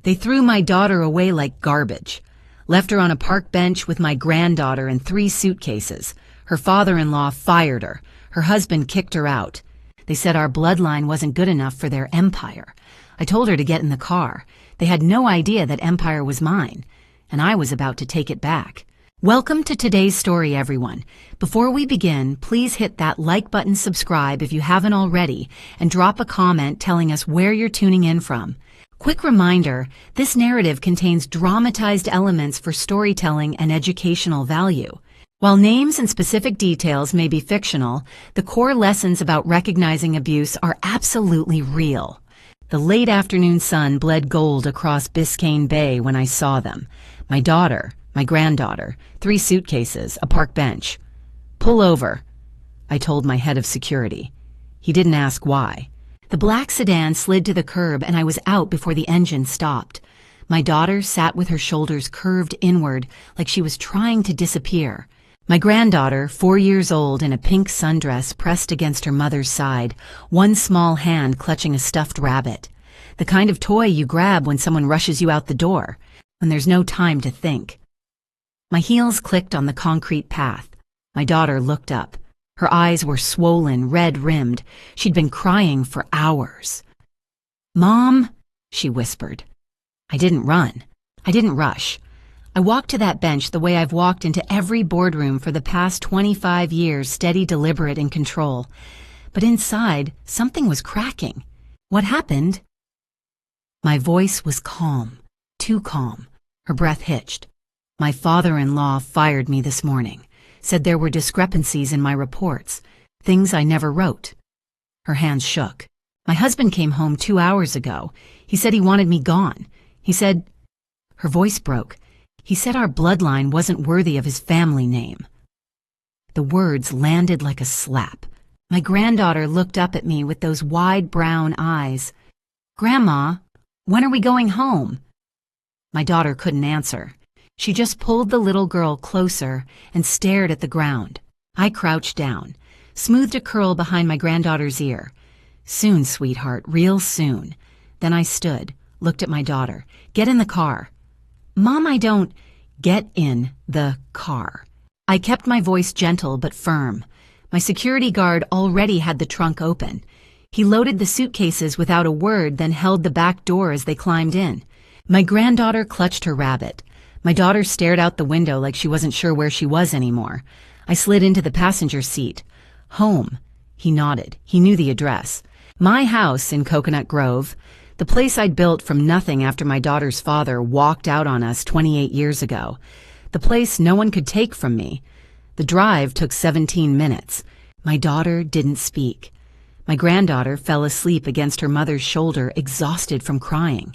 They threw my daughter away like garbage. Left her on a park bench with my granddaughter and 3 suitcases. Her father-in-law fired her. Her husband kicked her out. They said our bloodline wasn't good enough for their empire. I told her to get in the car. They had no idea that empire was mine, and I was about to take it back. Welcome to today's story, everyone. Before we begin, please hit that like button, subscribe if you haven't already, and drop a comment telling us where you're tuning in from. Quick reminder, this narrative contains dramatized elements for storytelling and educational value. While names and specific details may be fictional, the core lessons about recognizing abuse are absolutely real. The late afternoon sun bled gold across Biscayne Bay when I saw them. My daughter, my granddaughter, 3 suitcases, a park bench. "Pull over," I told my head of security. He didn't ask why. The black sedan slid to the curb and I was out before the engine stopped. My daughter sat with her shoulders curved inward like she was trying to disappear. My granddaughter, 4 years old, in a pink sundress, pressed against her mother's side, one small hand clutching a stuffed rabbit. The kind of toy you grab when someone rushes you out the door, when there's no time to think. My heels clicked on the concrete path. My daughter looked up. Her eyes were swollen, red-rimmed. She'd been crying for hours. "Mom," she whispered. I didn't run. I didn't rush. I walked to that bench the way I've walked into every boardroom for the past 25 years, steady, deliberate, in control. But inside, something was cracking. "What happened?" My voice was calm, too calm. Her breath hitched. "My father-in-law fired me this morning. Said there were discrepancies in my reports, things I never wrote." Her hands shook. "My husband came home 2 hours ago. He said he wanted me gone. He said..." Her voice broke. "He said our bloodline wasn't worthy of his family name." The words landed like a slap. My granddaughter looked up at me with those wide brown eyes. "Grandma, when are we going home?" My daughter couldn't answer. She just pulled the little girl closer and stared at the ground. I crouched down, smoothed a curl behind my granddaughter's ear. "Soon, sweetheart, real soon." Then I stood, looked at my daughter. "Get in the car." "Mom, I don't..." "Get in the car." I kept my voice gentle but firm. My security guard already had the trunk open. He loaded the suitcases without a word, then held the back door as they climbed in. My granddaughter clutched her rabbit. My daughter stared out the window like she wasn't sure where she was anymore. I slid into the passenger seat. "Home." He nodded. He knew the address. My house in Coconut Grove. The place I'd built from nothing after my daughter's father walked out on us 28 years ago. The place no one could take from me. The drive took 17 minutes. My daughter didn't speak. My granddaughter fell asleep against her mother's shoulder, exhausted from crying.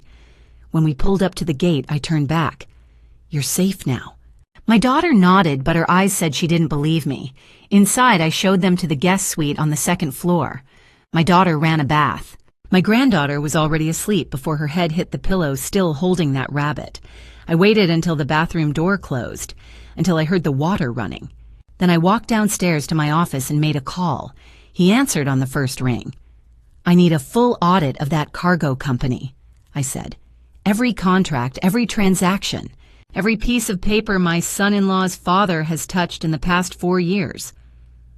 When we pulled up to the gate, I turned back. "You're safe now." My daughter nodded, but her eyes said she didn't believe me. Inside, I showed them to the guest suite on the 2nd floor. My daughter ran a bath. My granddaughter was already asleep before her head hit the pillow, still holding that rabbit. I waited until the bathroom door closed, until I heard the water running. Then I walked downstairs to my office and made a call. He answered on the first ring. "I need a full audit of that cargo company," I said. "Every contract, every transaction. Every piece of paper my son-in-law's father has touched in the past 4 years."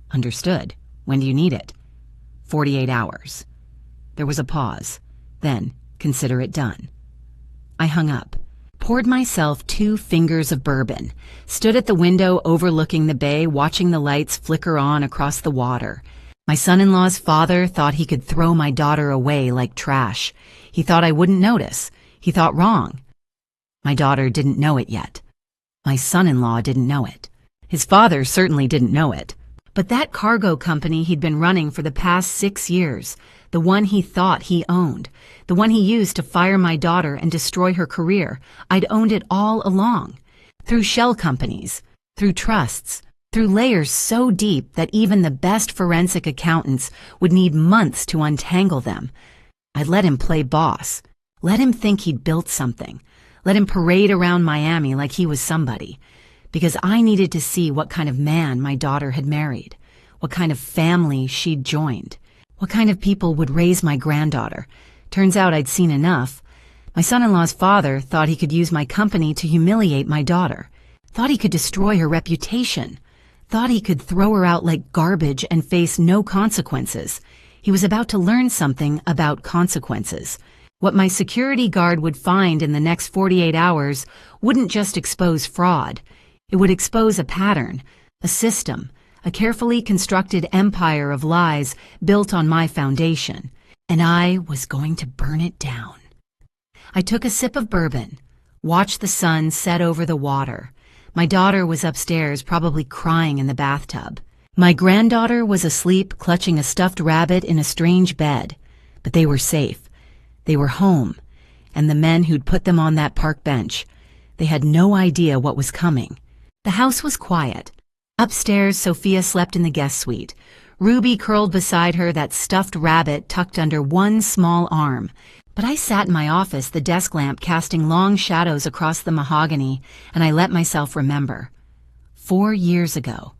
"Understood. When do you need it?" 48 hours. There was a pause. Then, "Consider it done." I hung up, poured myself 2 fingers of bourbon, stood at the window overlooking the bay, watching the lights flicker on across the water. My son-in-law's father thought he could throw my daughter away like trash. He thought I wouldn't notice. He thought wrong. My daughter didn't know it yet. My son-in-law didn't know it. His father certainly didn't know it. But that cargo company he'd been running for the past 6 years, the one he thought he owned, the one he used to fire my daughter and destroy her career, I'd owned it all along. Through shell companies, through trusts, through layers so deep that even the best forensic accountants would need months to untangle them. I'd let him play boss. Let him think he'd built something. Let him parade around Miami like he was somebody. Because I needed to see what kind of man my daughter had married, what kind of family she'd joined, what kind of people would raise my granddaughter. Turns out I'd seen enough. My son-in-law's father thought he could use my company to humiliate my daughter, thought he could destroy her reputation, thought he could throw her out like garbage and face no consequences. He was about to learn something about consequences. What my security guard would find in the next 48 hours wouldn't just expose fraud. It would expose a pattern, a system, a carefully constructed empire of lies built on my foundation. And I was going to burn it down. I took a sip of bourbon, watched the sun set over the water. My daughter was upstairs, probably crying in the bathtub. My granddaughter was asleep, clutching a stuffed rabbit in a strange bed. But they were safe. They were home. And the men who'd put them on that park bench, they had no idea what was coming. The house was quiet. Upstairs, Sophia slept in the guest suite. Ruby curled beside her, that stuffed rabbit tucked under one small arm. But I sat in my office, the desk lamp casting long shadows across the mahogany, and I let myself remember. 4 years ago,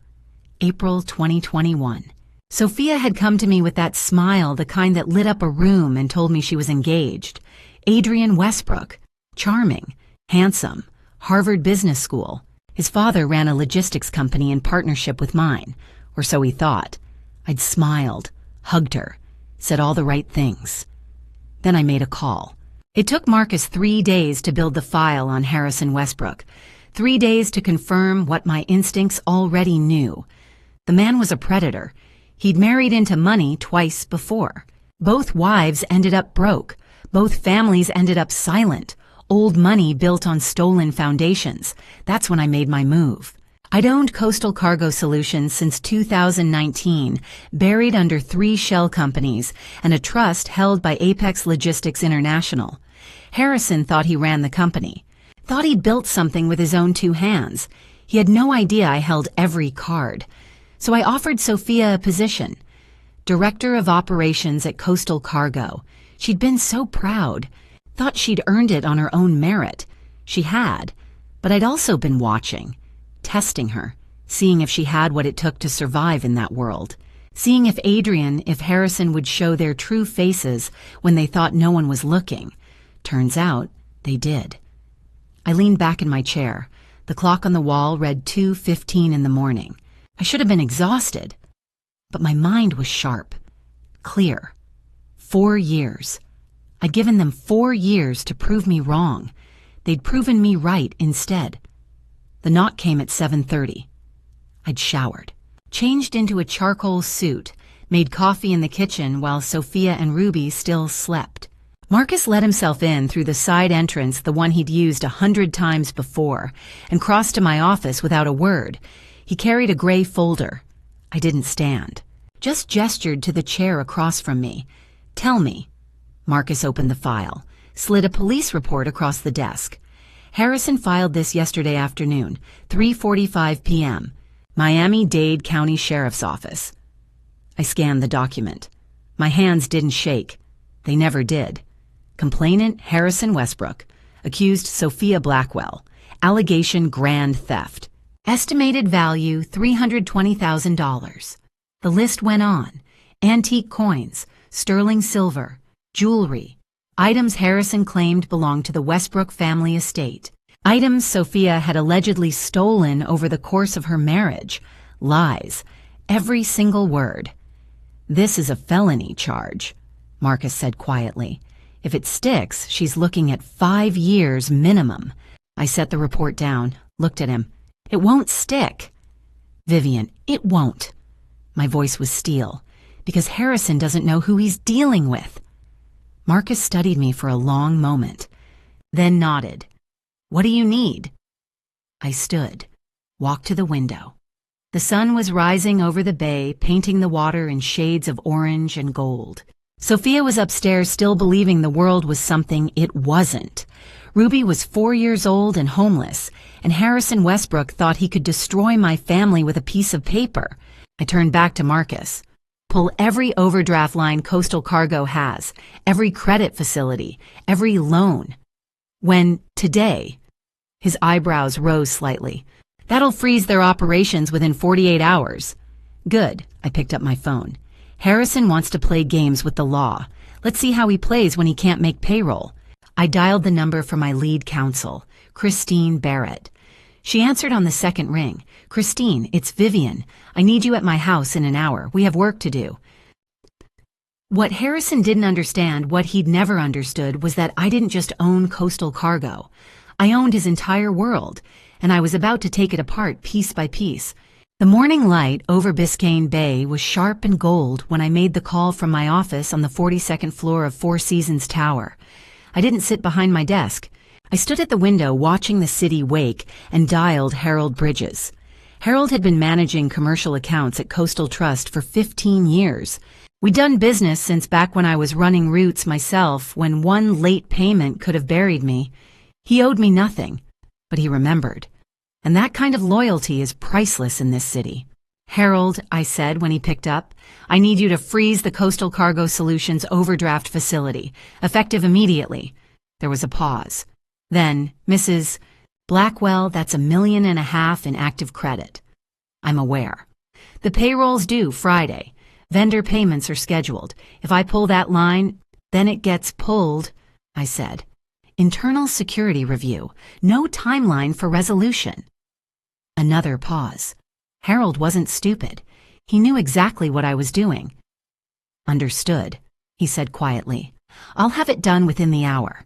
April 2021. Sophia had come to me with that smile, the kind that lit up a room, and told me she was engaged. Adrian Westbrook. Charming, handsome, Harvard Business School. His father ran a logistics company in partnership with mine, or so he thought. I'd smiled, hugged her, said all the right things. Then I made a call. It took Marcus 3 days to build the file on Harrison Westbrook, 3 days to confirm what my instincts already knew. The man was a predator. He'd married into money twice before. Both wives ended up broke. Both families ended up silent. Old money built on stolen foundations. That's when I made my move. I'd owned Coastal Cargo Solutions since 2019, buried under 3 shell companies and a trust held by Apex Logistics International. Harrison thought he ran the company, thought he'd built something with his own 2 hands. He had no idea I held every card. So I offered Sophia a position, Director of Operations at Coastal Cargo. She'd been so proud, thought she'd earned it on her own merit. She had, but I'd also been watching. Testing her, seeing if she had what it took to survive in that world, seeing if Harrison would show their true faces when they thought no one was looking. Turns out, they did. I leaned back in my chair. The clock on the wall read 2:15 in the morning. I should have been exhausted, but my mind was sharp, clear. 4 years. I'd given them 4 years to prove me wrong. They'd proven me right instead. The knock came at 7:30. I'd showered, changed into a charcoal suit, made coffee in the kitchen while Sophia and Ruby still slept. Marcus let himself in through the side entrance, the one he'd used 100 times before, and crossed to my office without a word. He carried a gray folder. I didn't stand, just gestured to the chair across from me. Tell me. Marcus opened the file, slid a police report across the desk. Harrison filed this yesterday afternoon, 3:45 p.m., Miami-Dade County Sheriff's Office. I scanned the document. My hands didn't shake. They never did. Complainant Harrison Westbrook. Accused Sophia Blackwell. Allegation grand theft. Estimated value $320,000. The list went on. Antique coins, sterling silver, jewelry. Items Harrison claimed belonged to the Westbrook family estate. Items Sophia had allegedly stolen over the course of her marriage. Lies. Every single word. This is a felony charge, Marcus said quietly. If it sticks, she's looking at 5 years minimum. I set the report down, looked at him. It won't stick. Vivian, it won't. My voice was steel, because Harrison doesn't know who he's dealing with. Marcus studied me for a long moment, then nodded. What do you need? I stood, walked to the window. The sun was rising over the bay, painting the water in shades of orange and gold. Sophia was upstairs, still believing the world was something it wasn't. Ruby was 4 years old and homeless, and Harrison Westbrook thought he could destroy my family with a piece of paper. I turned back to Marcus. Pull every overdraft line Coastal Cargo has, every credit facility, every loan. When today, his eyebrows rose slightly. That'll freeze their operations within 48 hours. Good, I picked up my phone. Harrison wants to play games with the law. Let's see how he plays when he can't make payroll. I dialed the number for my lead counsel, Christine Barrett. She answered on the second ring. "Christine, it's Vivian. I need you at my house in an hour. We have work to do." What Harrison didn't understand, what he'd never understood, was that I didn't just own Coastal Cargo. I owned his entire world, and I was about to take it apart piece by piece. The morning light over Biscayne Bay was sharp and gold when I made the call from my office on the 42nd floor of Four Seasons Tower. I didn't sit behind my desk. I stood at the window watching the city wake and dialed Harold Bridges. Harold had been managing commercial accounts at Coastal Trust for 15 years. We'd done business since back when I was running routes myself, when one late payment could have buried me. He owed me nothing, but he remembered. And that kind of loyalty is priceless in this city. "Harold," I said when he picked up, "I need you to freeze the Coastal Cargo Solutions overdraft facility, effective immediately." There was a pause. Then, "Mrs. Blackwell, that's $1.5 million in active credit." "I'm aware. The payroll's due Friday. Vendor payments are scheduled. If I pull that line, then it gets pulled," I said. "Internal security review. No timeline for resolution." Another pause. Harold wasn't stupid. He knew exactly what I was doing. "Understood," he said quietly. "I'll have it done within the hour."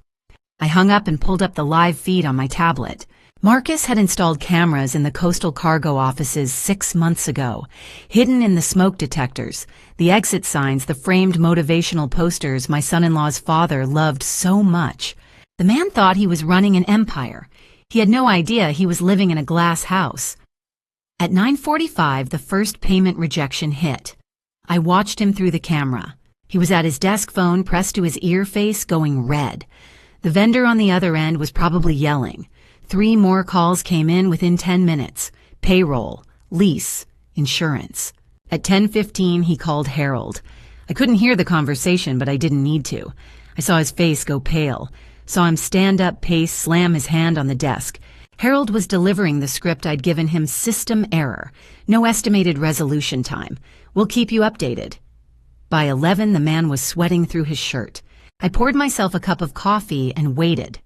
I hung up and pulled up the live feed on my tablet. Marcus had installed cameras in the Coastal Cargo offices 6 months ago, hidden in the smoke detectors, the exit signs, the framed motivational posters my son-in-law's father loved so much. The man thought he was running an empire. He had no idea he was living in a glass house. At 9:45, the first payment rejection hit. I watched him through the camera. He was at his desk phone pressed to his ear face, going red. The vendor on the other end was probably yelling. 3 more calls came in within 10 minutes. Payroll, lease, insurance. At 10:15, he called Harold. I couldn't hear the conversation, but I didn't need to. I saw his face go pale, saw him stand up, pace, slam his hand on the desk. Harold was delivering the script I'd given him. "System error. No estimated resolution time. We'll keep you updated." By 11, the man was sweating through his shirt. I poured myself a cup of coffee and waited.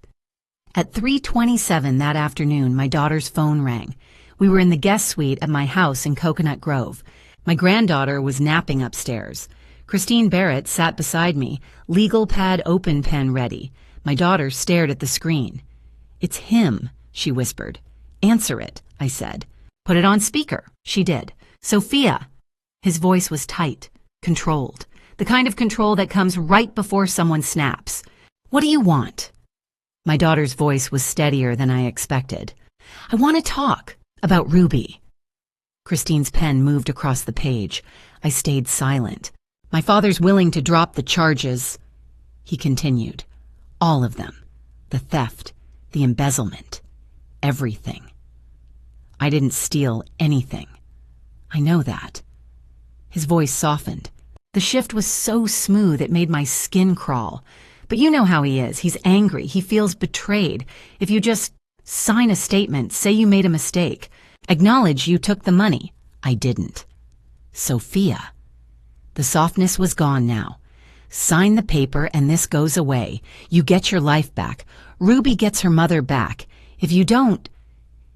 At 3:27 that afternoon, my daughter's phone rang. We were in the guest suite at my house in Coconut Grove. My granddaughter was napping upstairs. Christine Barrett sat beside me, legal pad open pen ready. My daughter stared at the screen. "It's him," she whispered. "Answer it," I said. "Put it on speaker." She did. "Sophia." His voice was tight, controlled, the kind of control that comes right before someone snaps. "What do you want?" My daughter's voice was steadier than I expected. "I want to talk about Ruby." Christine's pen moved across the page. I stayed silent. "My father's willing to drop the charges," he continued. "All of them. The theft, the embezzlement, everything. I didn't steal anything. I know that." His voice softened. The shift was so smooth it made my skin crawl. "But you know how he is. He's angry. He feels betrayed. If you just sign a statement, say you made a mistake, acknowledge you took the money." I didn't. "Sophia." The softness was gone now. "Sign the paper and this goes away. You get your life back. Ruby gets her mother back. If you don't—"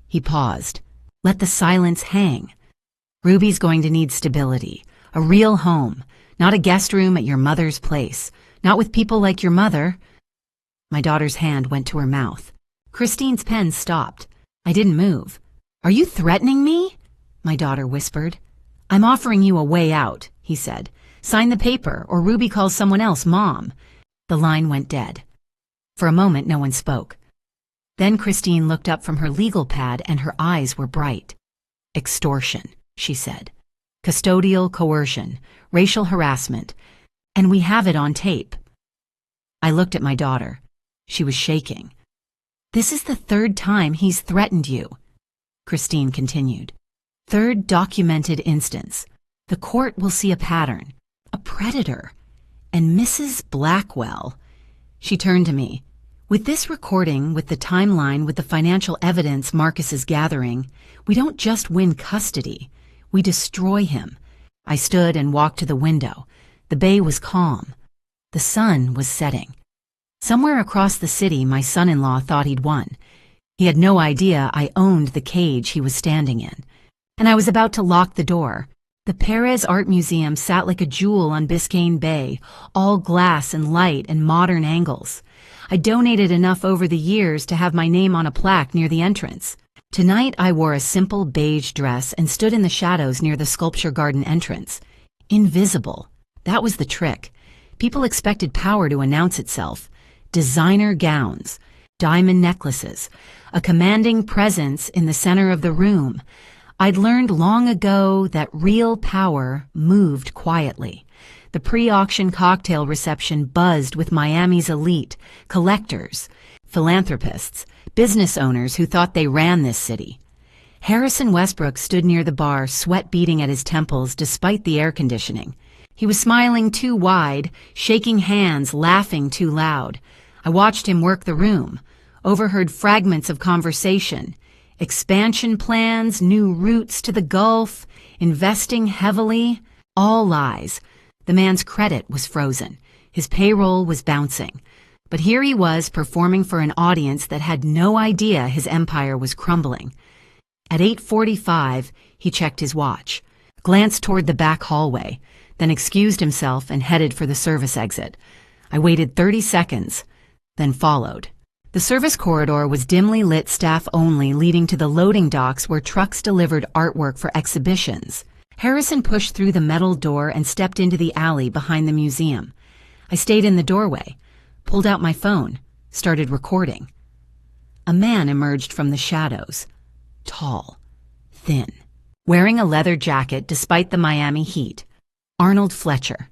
He paused. "Let the silence hang. Ruby's going to need stability, a real home, not a guest room at your mother's place. Not with people like your mother." My daughter's hand went to her mouth. Christine's pen stopped. I didn't move. "Are you threatening me?" my daughter whispered. "I'm offering you a way out," he said. "Sign the paper, or Ruby calls someone else Mom." The line went dead. For a moment, no one spoke. Then Christine looked up from her legal pad and her eyes were bright. "Extortion," she said. "Custodial coercion, racial harassment. And we have it on tape." I looked at my daughter. She was shaking. "This is the 3rd time he's threatened you," Christine continued. "3rd documented instance. The court will see a pattern, a predator. And Mrs. Blackwell—" She turned to me. "With this recording, with the timeline, with the financial evidence Marcus is gathering, we don't just win custody, we destroy him." I stood and walked to the window. The bay was calm. The sun was setting. Somewhere across the city, my son-in-law thought he'd won. He had no idea I owned the cage he was standing in. And I was about to lock the door. The Perez Art Museum sat like a jewel on Biscayne Bay, all glass and light and modern angles. I donated enough over the years to have my name on a plaque near the entrance. Tonight I wore a simple beige dress and stood in the shadows near the sculpture garden entrance. Invisible. That was the trick. People expected power to announce itself. Designer gowns, diamond necklaces, a commanding presence in the center of the room. I'd learned long ago that real power moved quietly. The pre-auction cocktail reception buzzed with Miami's elite, collectors, philanthropists, business owners who thought they ran this city. Harrison Westbrook stood near the bar, sweat beading at his temples despite the air conditioning. He was smiling too wide, shaking hands, laughing too loud. I watched him work the room, overheard fragments of conversation. Expansion plans, new routes to the Gulf, investing heavily, all lies. The man's credit was frozen. His payroll was bouncing. But here he was performing for an audience that had no idea his empire was crumbling. At 8:45, he checked his watch, glanced toward the back hallway, then excused himself and headed for the service exit. I waited 30 seconds, then followed. The service corridor was dimly lit staff only, leading to the loading docks where trucks delivered artwork for exhibitions. Harrison pushed through the metal door and stepped into the alley behind the museum. I stayed in the doorway, pulled out my phone, started recording. A man emerged from the shadows, tall, thin, wearing a leather jacket despite the Miami heat. Arnold Fletcher.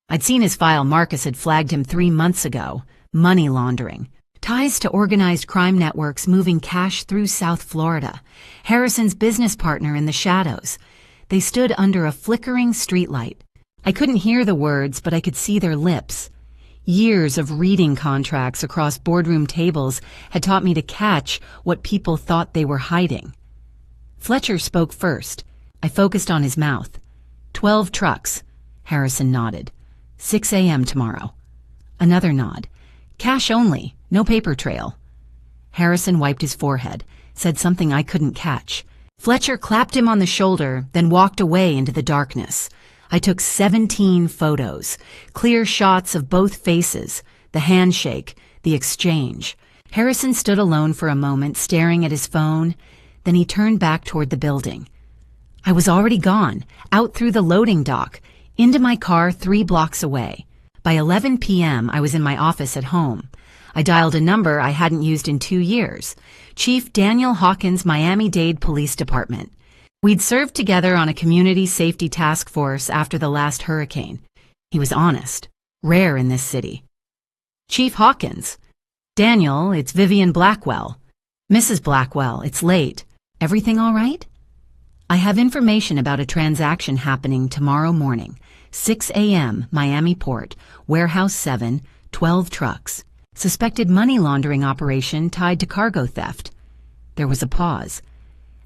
I'd seen his file. Marcus had flagged him 3 months ago. Money laundering. Ties to organized crime networks moving cash through South Florida. Harrison's business partner in the shadows. They stood under a flickering streetlight. I couldn't hear the words, but I could see their lips. Years of reading contracts across boardroom tables had taught me to catch what people thought they were hiding. Fletcher spoke first. I focused on his mouth. 12 trucks. Harrison nodded. 6 a.m. tomorrow. Another nod. Cash only, no paper trail. Harrison wiped his forehead, said something I couldn't catch. Fletcher clapped him on the shoulder, then walked away into the darkness. I took 17 photos, clear shots of both faces, the handshake, the exchange. Harrison stood alone for a moment, staring at his phone. Then he turned back toward the building. I was already gone, out through the loading dock, into my car 3 blocks away. By 11 p.m., I was in my office at home. I dialed a number I hadn't used in 2 years. Chief Daniel Hawkins, Miami-Dade Police Department. We'd served together on a community safety task force after the last hurricane. He was honest, rare in this city. Chief Hawkins. Daniel, it's Vivian Blackwell. Mrs. Blackwell, it's late. Everything all right? I have information about a transaction happening tomorrow morning. 6 a.m., Miami Port, Warehouse 7, 12 trucks. Suspected money laundering operation tied to cargo theft. There was a pause.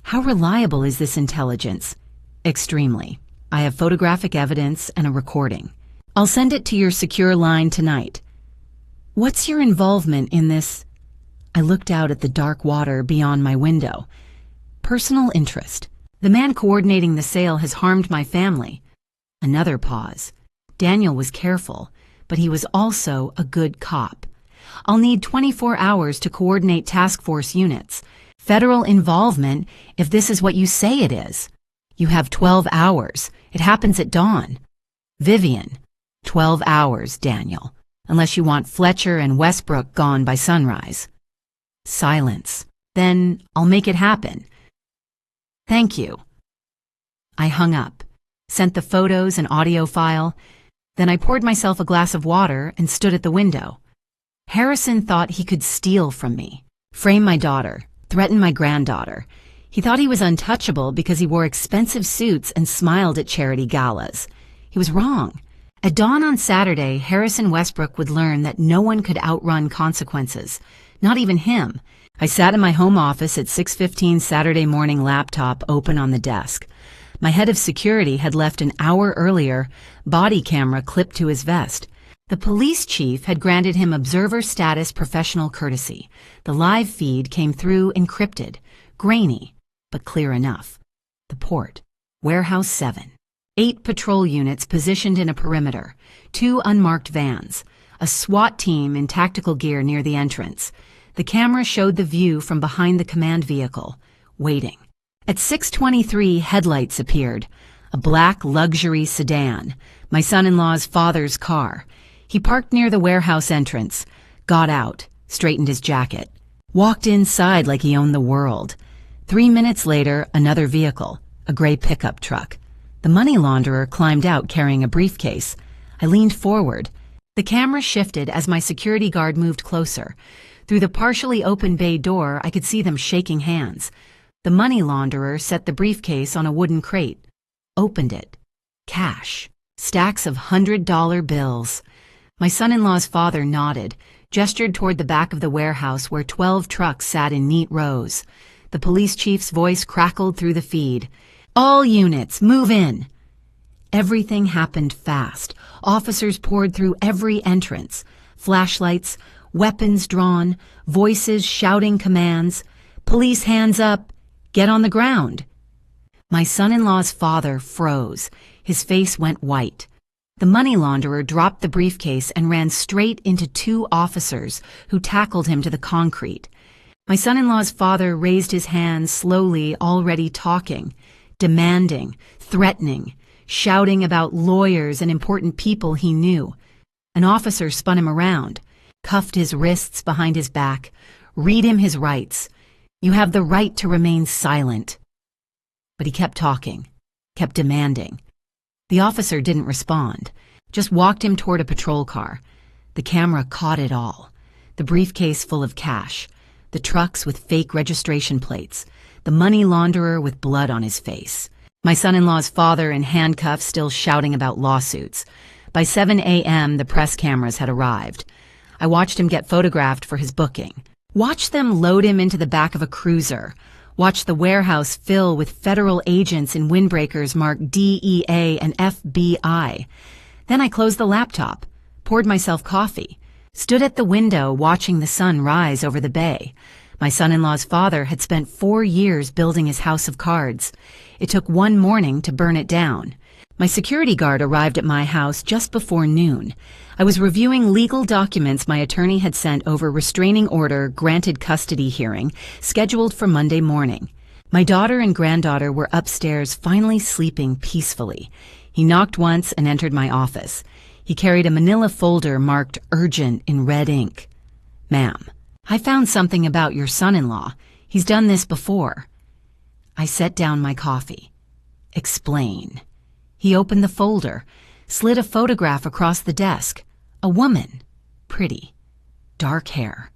How reliable is this intelligence? Extremely. I have photographic evidence and a recording. I'll send it to your secure line tonight. What's your involvement in this? I looked out at the dark water beyond my window. Personal interest. The man coordinating the sale has harmed my family. Another pause. Daniel was careful, but he was also a good cop. I'll need 24 hours to coordinate task force units. Federal involvement, if this is what you say it is. You have 12 hours. It happens at dawn. Vivian. 12 hours, Daniel. Unless you want Fletcher and Westbrook gone by sunrise. Silence. Then I'll make it happen. Thank you. I hung up, sent the photos and audio file. Then I poured myself a glass of water and stood at the window. Harrison thought he could steal from me, frame my daughter, threaten my granddaughter. He thought he was untouchable because he wore expensive suits and smiled at charity galas. He was wrong. At dawn on Saturday, Harrison Westbrook would learn that no one could outrun consequences, not even him. I sat in my home office at 6:15 Saturday morning, laptop open on the desk. My head of security had left an hour earlier, body camera clipped to his vest. The police chief had granted him observer status professional courtesy. The live feed came through encrypted, grainy, but clear enough. The port, Warehouse 7. 8 patrol units positioned in a perimeter, 2 unmarked vans, a SWAT team in tactical gear near the entrance. The camera showed the view from behind the command vehicle, waiting. At 6:23, headlights appeared. A black luxury sedan, my son-in-law's father's car. He parked near the warehouse entrance, got out, straightened his jacket, walked inside like he owned the world. 3 minutes later, another vehicle, a gray pickup truck. The money launderer climbed out carrying a briefcase. I leaned forward. The camera shifted as my security guard moved closer. Through the partially open bay door, I could see them shaking hands. The money launderer set the briefcase on a wooden crate, opened it. Cash. Stacks of $100 bills. My son-in-law's father nodded, gestured toward the back of the warehouse where 12 trucks sat in neat rows. The police chief's voice crackled through the feed. "All units, move in!" Everything happened fast. Officers poured through every entrance. Flashlights, weapons drawn, voices shouting commands. "Police, hands up! Get on the ground!" My son-in-law's father froze. His face went white. The money launderer dropped the briefcase and ran straight into 2 officers who tackled him to the concrete. My son-in-law's father raised his hands slowly, already talking, demanding, threatening, shouting about lawyers and important people he knew. An officer spun him around, cuffed his wrists behind his back. "Read him his rights. You have the right to remain silent." But he kept talking, kept demanding. The officer didn't respond, just walked him toward a patrol car. The camera caught it all. The briefcase full of cash, the trucks with fake registration plates, the money launderer with blood on his face. My son-in-law's father in handcuffs still shouting about lawsuits. By 7 a.m., the press cameras had arrived. I watched him get photographed for his booking. Watched them load him into the back of a cruiser. Watched the warehouse fill with federal agents in windbreakers marked DEA and FBI. Then I closed the laptop, poured myself coffee, stood at the window watching the sun rise over the bay. My son-in-law's father had spent 4 years building his house of cards. It took one morning to burn it down. My security guard arrived at my house just before noon. I was reviewing legal documents my attorney had sent over restraining order granted custody hearing scheduled for Monday morning. My daughter and granddaughter were upstairs finally sleeping peacefully. He knocked once and entered my office. He carried a manila folder marked urgent in red ink. "Ma'am, I found something about your son-in-law. He's done this before." I set down my coffee. "Explain." He opened the folder, slid a photograph across the desk. A woman, pretty, dark hair,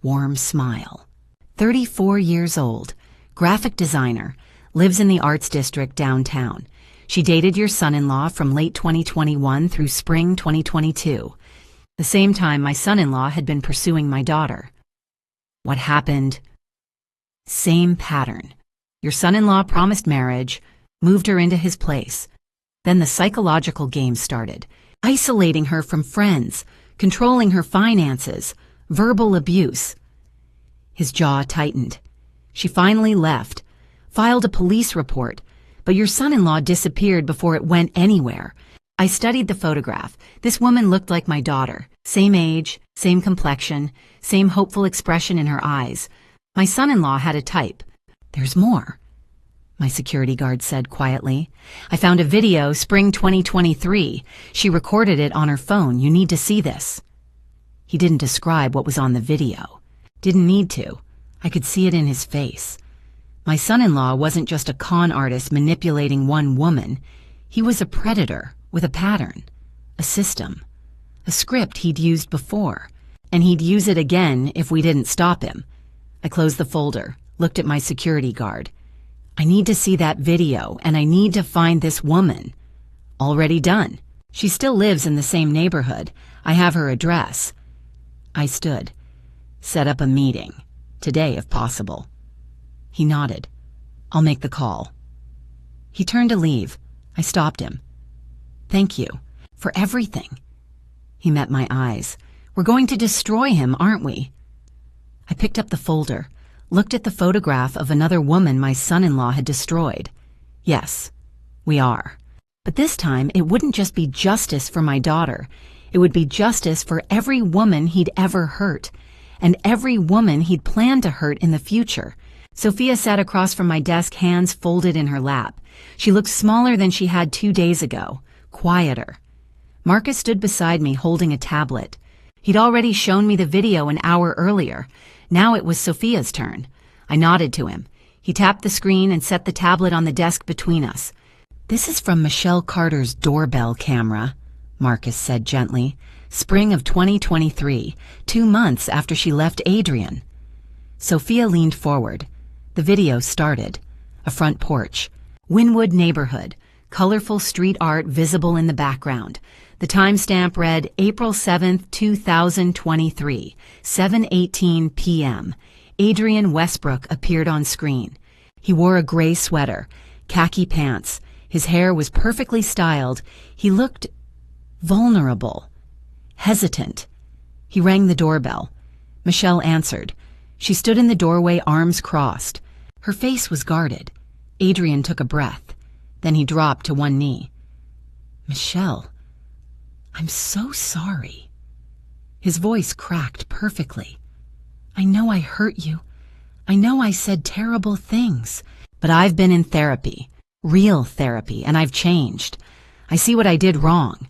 warm smile. 34 years old, graphic designer, lives in the Arts District downtown. She dated your son-in-law from late 2021 through spring 2022. The same time my son-in-law had been pursuing my daughter. What happened? Same pattern. Your son-in-law promised marriage, moved her into his place. Then the psychological game started, isolating her from friends, controlling her finances, verbal abuse. His jaw tightened. She finally left, filed a police report, but your son-in-law disappeared before it went anywhere. I studied the photograph. This woman looked like my daughter. Same age, same complexion, same hopeful expression in her eyes. My son-in-law had a type. "There's more," my security guard said quietly. "I found a video, spring 2023. She recorded it on her phone. You need to see this." He didn't describe what was on the video. Didn't need to. I could see it in his face. My son-in-law wasn't just a con artist manipulating one woman. He was a predator with a pattern, a system, a script he'd used before, and he'd use it again if we didn't stop him. I closed the folder, looked at my security guard. "I need to see that video, and I need to find this woman." "Already done. She still lives in the same neighborhood. I have her address." I stood. "Set up a meeting. Today, if possible." He nodded. "I'll make the call." He turned to leave. I stopped him. "Thank you. For everything." He met my eyes. We're going to destroy him, aren't we? I picked up the folder, looked at the photograph of another woman my son-in-law had destroyed. Yes, we are. But this time, it wouldn't just be justice for my daughter. It would be justice for every woman he'd ever hurt, and every woman he'd planned to hurt in the future. Sophia sat across from my desk, hands folded in her lap. She looked smaller than she had 2 days ago, quieter. Marcus stood beside me holding a tablet. He'd already shown me the video an hour earlier. Now it was Sophia's turn. I nodded to him. He tapped the screen and set the tablet on the desk between us. "This is from Michelle Carter's doorbell camera," Marcus said gently. "Spring of 2023, 2 months after she left Adrian." Sophia leaned forward. The video started. A front porch. Wynwood neighborhood. Colorful street art visible in the background. The timestamp read April 7th, 2023, 7:18 p.m. Adrian Westbrook appeared on screen. He wore a gray sweater, khaki pants. His hair was perfectly styled. He looked vulnerable, hesitant. He rang the doorbell. Michelle answered. She stood in the doorway, arms crossed. Her face was guarded. Adrian took a breath. Then he dropped to one knee. "Michelle, I'm so sorry." His voice cracked perfectly. "I know I hurt you. I know I said terrible things. But I've been in therapy, real therapy, and I've changed. I see what I did wrong."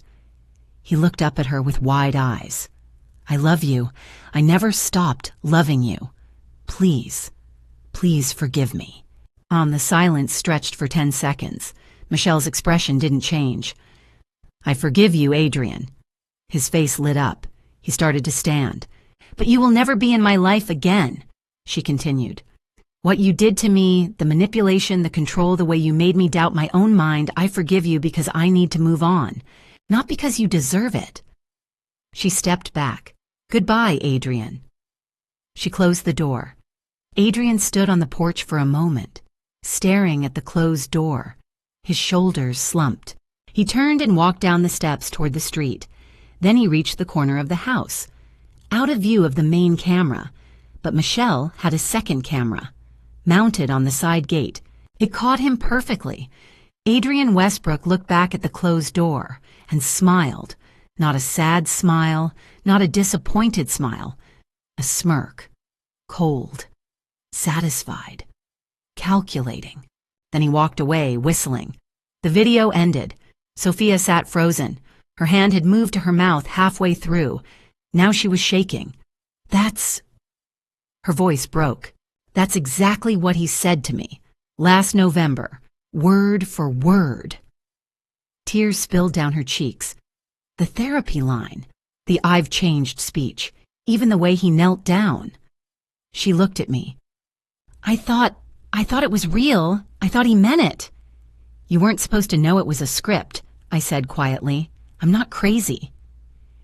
He looked up at her with wide eyes. "I love you. I never stopped loving you. Please, please forgive me." The silence stretched for 10 seconds. Michelle's expression didn't change. "I forgive you, Adrian." His face lit up. He started to stand. "But you will never be in my life again," she continued. "What you did to me, the manipulation, the control, the way you made me doubt my own mind, I forgive you because I need to move on, not because you deserve it." She stepped back. "Goodbye, Adrian." She closed the door. Adrian stood on the porch for a moment, staring at the closed door. His shoulders slumped. He turned and walked down the steps toward the street. Then he reached the corner of the house, out of view of the main camera. But Michelle had a second camera, mounted on the side gate. It caught him perfectly. Adrian Westbrook looked back at the closed door and smiled. Not a sad smile, not a disappointed smile. A smirk. Cold. Satisfied. Calculating. Then he walked away, whistling. The video ended. Sophia sat frozen. Her hand had moved to her mouth halfway through. Now she was shaking. Her voice broke. "That's exactly what he said to me. Last November. Word for word." Tears spilled down her cheeks. The therapy line. The "I've changed" speech. Even the way he knelt down. She looked at me. I thought it was real. I thought he meant it." "You weren't supposed to know it was a script," I said quietly. "I'm not crazy."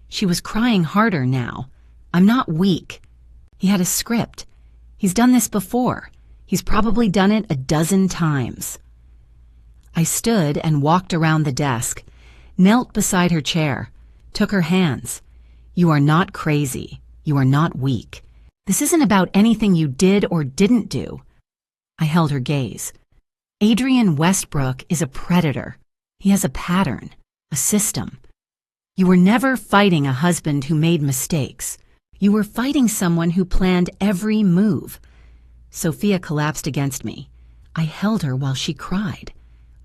She was crying harder now. "I'm not weak. He had a script. He's done this before. He's probably done it a dozen times." I stood and walked around the desk, knelt beside her chair, took her hands. "You are not crazy. You are not weak. This isn't about anything you did or didn't do." I held her gaze. Adrian Westbrook is a predator. He has a pattern, a system. You were never fighting a husband who made mistakes. You were fighting someone who planned every move. Sophia collapsed against me. I held her while she cried.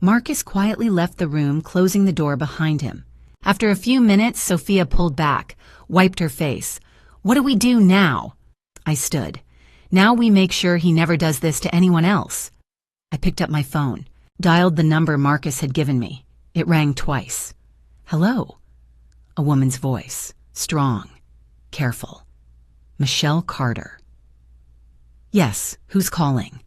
Marcus quietly left the room, closing the door behind him. After a few minutes, Sophia pulled back, wiped her face. "What do we do now?" I stood. "Now we make sure he never does this to anyone else." I picked up my phone, dialed the number Marcus had given me. It rang twice. "Hello?" A woman's voice, strong, careful. "Michelle Carter." "Yes, who's calling?"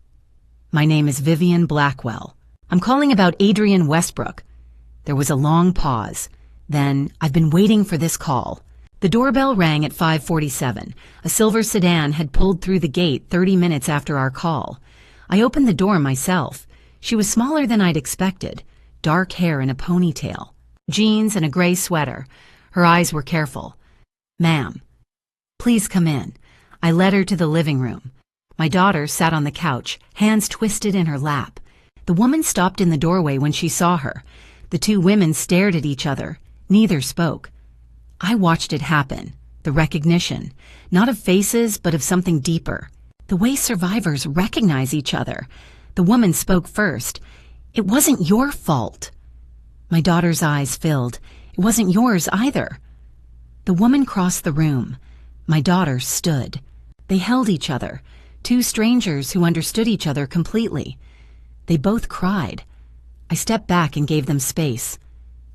"My name is Vivian Blackwell. I'm calling about Adrian Westbrook." There was a long pause. Then, "I've been waiting for this call." The doorbell rang at 5:47. A silver sedan had pulled through the gate 30 minutes after our call. I opened the door myself. She was smaller than I'd expected. Dark hair in a ponytail, jeans and a gray sweater. Her eyes were careful. "Ma'am, please come in." I led her to the living room. My daughter sat on the couch, hands twisted in her lap. The woman stopped in the doorway when she saw her. The two women stared at each other. Neither spoke. I watched it happen. The recognition, not of faces, but of something deeper. The way survivors recognize each other. The woman spoke first. "It wasn't your fault." My daughter's eyes filled. "It wasn't yours either." The woman crossed the room. My daughter stood. They held each other, two strangers who understood each other completely. They both cried. I stepped back and gave them space.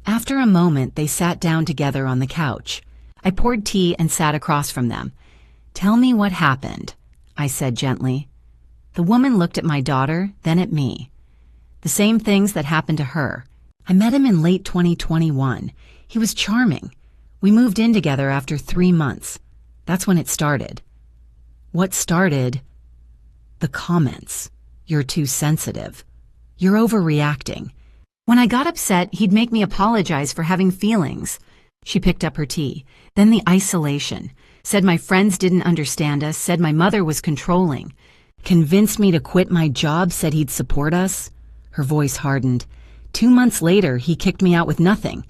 After a moment, they sat down together on the couch. I poured tea and sat across from them. "Tell me what happened," I said gently. The woman looked at my daughter, then at me. "The same things that happened to her. I met him in late 2021. He was charming. We moved in together after 3 months. That's when it started." "What started?" "The comments. You're too sensitive. You're overreacting. When I got upset, he'd make me apologize for having feelings." She picked up her tea. "Then the isolation. Said my friends didn't understand us, said my mother was controlling. Convinced me to quit my job, said he'd support us." Her voice hardened. 2 months later, he kicked me out with nothing."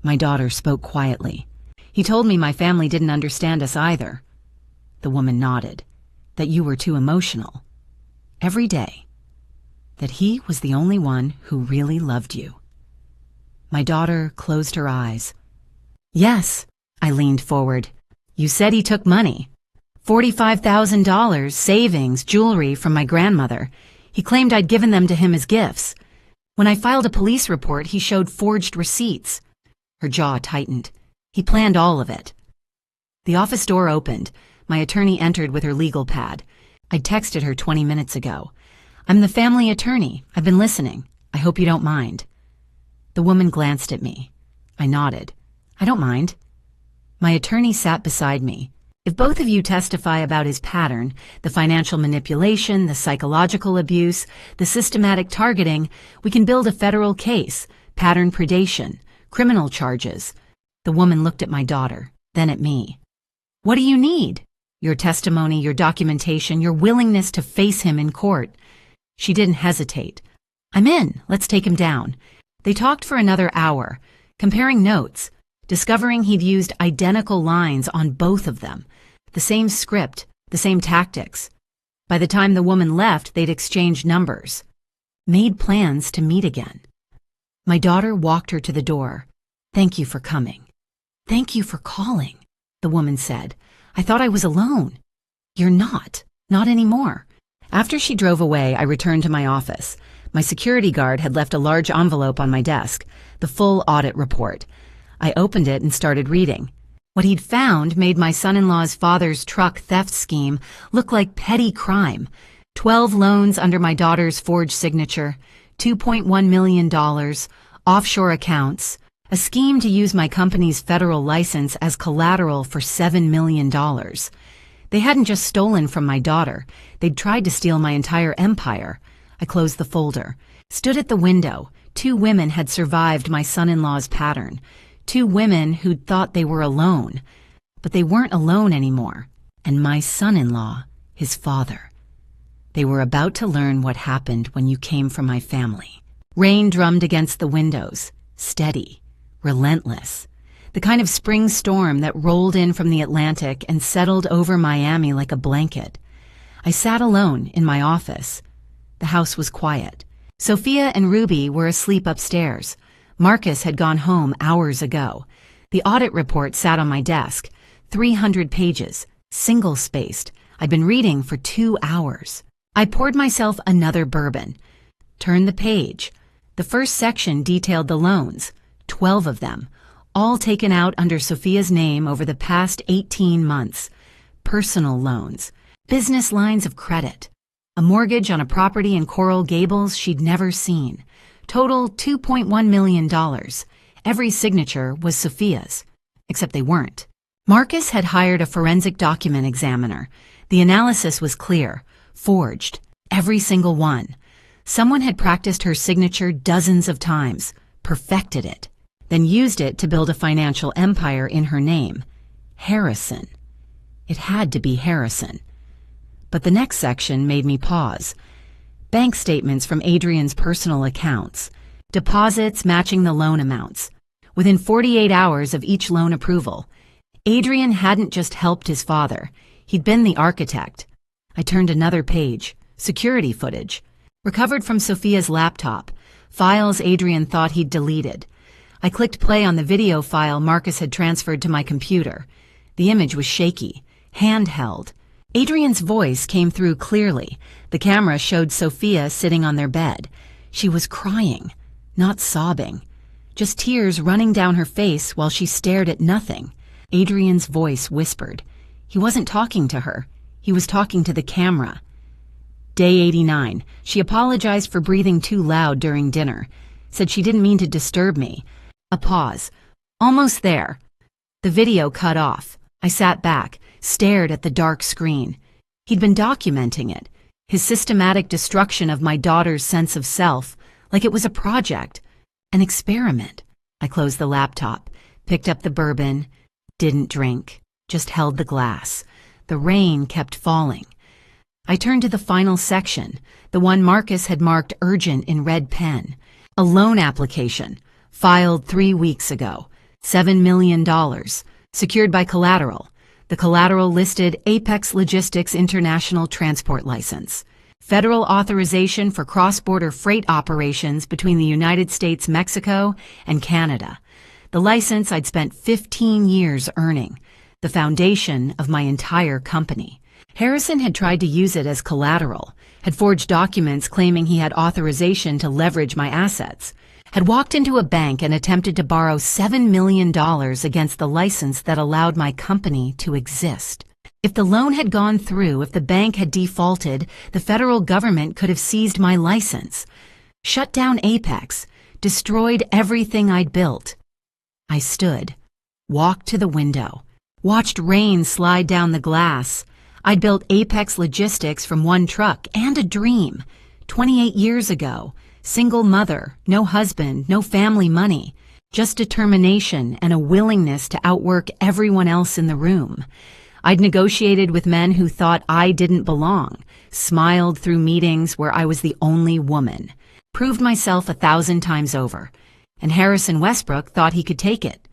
My daughter spoke quietly. "He told me my family didn't understand us either." The woman nodded. "That you were too emotional. Every day. That he was the only one who really loved you." My daughter closed her eyes. "Yes," I leaned forward. "You said he took money. $45,000, savings, jewelry from my grandmother. He claimed I'd given them to him as gifts. When I filed a police report, he showed forged receipts." Her jaw tightened. "He planned all of it." The office door opened. My attorney entered with her legal pad. I'd texted her 20 minutes ago. "I'm the family attorney. I've been listening. I hope you don't mind." The woman glanced at me. I nodded. "I don't mind." My attorney sat beside me. "If both of you testify about his pattern, the financial manipulation, the psychological abuse, the systematic targeting, we can build a federal case, pattern predation, criminal charges." The woman looked at my daughter, then at me. "What do you need? Your testimony, your documentation, your willingness to face him in court." She didn't hesitate. "I'm in. Let's take him down." They talked for another hour, comparing notes, discovering he'd used identical lines on both of them, the same script, the same tactics. By the time the woman left, they'd exchanged numbers, made plans to meet again. My daughter walked her to the door. "Thank you for coming." "Thank you for calling," the woman said. "I thought I was alone." "You're not. Not anymore." After she drove away, I returned to my office. My security guard had left a large envelope on my desk, the full audit report. I opened it and started reading. What he'd found made my son-in-law's father's truck theft scheme look like petty crime. 12 loans under my daughter's forged signature, $2.1 million, offshore accounts, a scheme to use my company's federal license as collateral for $7 million. They hadn't just stolen from my daughter. They'd tried to steal my entire empire. I closed the folder, stood at the window. 2 women had survived my son-in-law's pattern. 2 women who'd thought they were alone. But they weren't alone anymore. And my son-in-law, his father. They were about to learn what happened when you came from my family. Rain drummed against the windows, steady, relentless. The kind of spring storm that rolled in from the Atlantic and settled over Miami like a blanket. I sat alone in my office. The house was quiet. Sophia and Ruby were asleep upstairs. Marcus had gone home hours ago. The audit report sat on my desk. 300 pages, single-spaced. I'd been reading for 2 hours. I poured myself another bourbon. Turned the page. The first section detailed the loans, 12 of them, all taken out under Sophia's name over the past 18 months. Personal loans, business lines of credit, a mortgage on a property in Coral Gables she'd never seen. Total $2.1 million. Every signature was Sophia's, except they weren't. Marcus had hired a forensic document examiner. The analysis was clear, forged, every single one. Someone had practiced her signature dozens of times, perfected it. then used it to build a financial empire in her name. Harrison. It had to be Harrison. But the next section made me pause. Bank statements from Adrian's personal accounts. Deposits matching the loan amounts. Within 48 hours of each loan approval, Adrian hadn't just helped his father. He'd been the architect. I turned another page. Security footage. Recovered from Sophia's laptop. Files Adrian thought he'd deleted. I clicked play on the video file Marcus had transferred to my computer. The image was shaky, handheld. Adrian's voice came through clearly. The camera showed Sophia sitting on their bed. She was crying, not sobbing. Just tears running down her face while she stared at nothing. Adrian's voice whispered. He wasn't talking to her. He was talking to the camera. Day 89. She apologized for breathing too loud during dinner. Said she didn't mean to disturb me. A pause. Almost there. The video cut off. I sat back, stared at the dark screen. He'd been documenting it. His systematic destruction of my daughter's sense of self, like it was a project, an experiment. I closed the laptop, picked up the bourbon, didn't drink, just held the glass. The rain kept falling. I turned to the final section, the one Marcus had marked urgent in red pen. A loan application, filed 3 weeks ago, $7 million, secured by collateral. The collateral listed Apex Logistics International Transport License, federal authorization for cross-border freight operations between the United States, Mexico, and Canada. The license I'd spent 15 years earning, the foundation of my entire company. Harrison had tried to use it as collateral, had forged documents claiming he had authorization to leverage my assets, had walked into a bank and attempted to borrow $7 million against the license that allowed my company to exist. If the loan had gone through, if the bank had defaulted, the federal government could have seized my license, shut down Apex, destroyed everything I'd built. I stood, walked to the window, watched rain slide down the glass. I'd built Apex Logistics from one truck and a dream. 28 years ago. Single mother, no husband, no family money. Just determination and a willingness to outwork everyone else in the room. I'd negotiated with men who thought I didn't belong. Smiled through meetings where I was the only woman. Proved myself 1,000 times over. And Harrison Westbrook thought he could take it.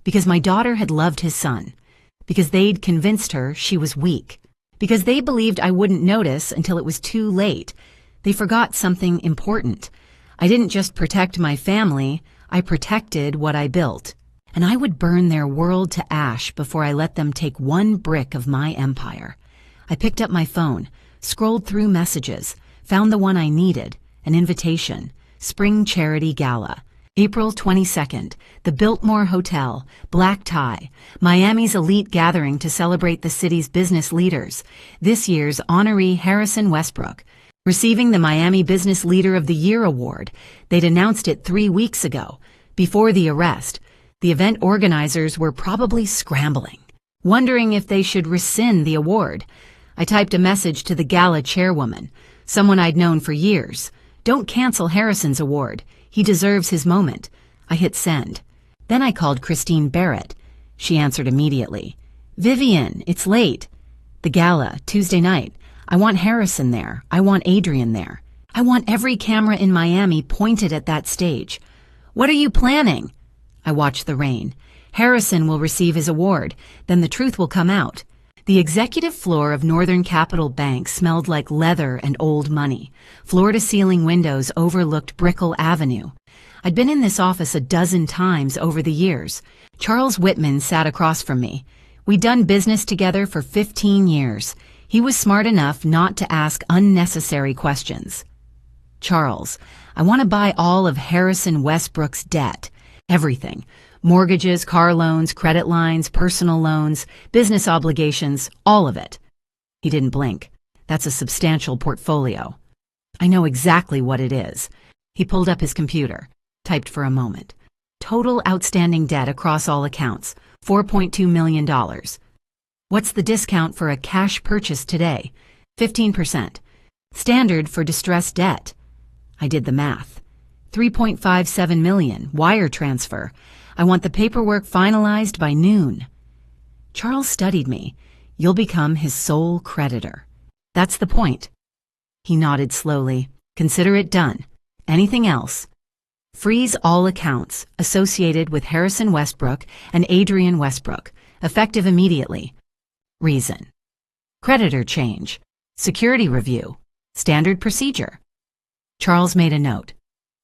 Because my daughter had loved his son. Because they'd convinced her she was weak. Because they believed I wouldn't notice until it was too late. They forgot something important. I didn't just protect my family, I protected what I built. And I would burn their world to ash before I let them take one brick of my empire. I picked up my phone, scrolled through messages, found the one I needed, an invitation. Spring Charity Gala. April 22nd, the Biltmore Hotel, black tie, Miami's elite gathering to celebrate the city's business leaders. This year's honoree Harrison Westbrook, receiving the Miami Business Leader of the Year award. They'd announced it 3 weeks ago. Before the arrest, the event organizers were probably scrambling, wondering if they should rescind the award. I typed a message to the gala chairwoman, someone I'd known for years. Don't cancel Harrison's award. He deserves his moment. I hit send. Then I called Christine Barrett. She answered immediately. Vivian, it's late. The gala, Tuesday night. I want Harrison there. I want Adrian there. I want every camera in Miami pointed at that stage. What are you planning? I watched the rain. Harrison will receive his award. Then the truth will come out. The executive floor of Northern Capital Bank smelled like leather and old money. Floor-to-ceiling windows overlooked Brickell Avenue. I'd been in this office a dozen times over the years. Charles Whitman sat across from me. We'd done business together for 15 years. He was smart enough not to ask unnecessary questions. Charles, I want to buy all of Harrison Westbrook's debt. Everything. Mortgages, car loans, credit lines, personal loans, business obligations, all of it. He didn't blink. That's a substantial portfolio. I know exactly what it is. He pulled up his computer, typed for a moment. Total outstanding debt across all accounts, $4.2 million. What's the discount for a cash purchase today? 15%. Standard for distressed debt. I did the math. $3.57 million, wire transfer. I want the paperwork finalized by noon. Charles studied me. You'll become his sole creditor. That's the point. He nodded slowly. Consider it done. Anything else? Freeze all accounts associated with Harrison Westbrook and Adrian Westbrook, effective immediately. Reason: creditor change, security review, standard procedure. Charles made a note.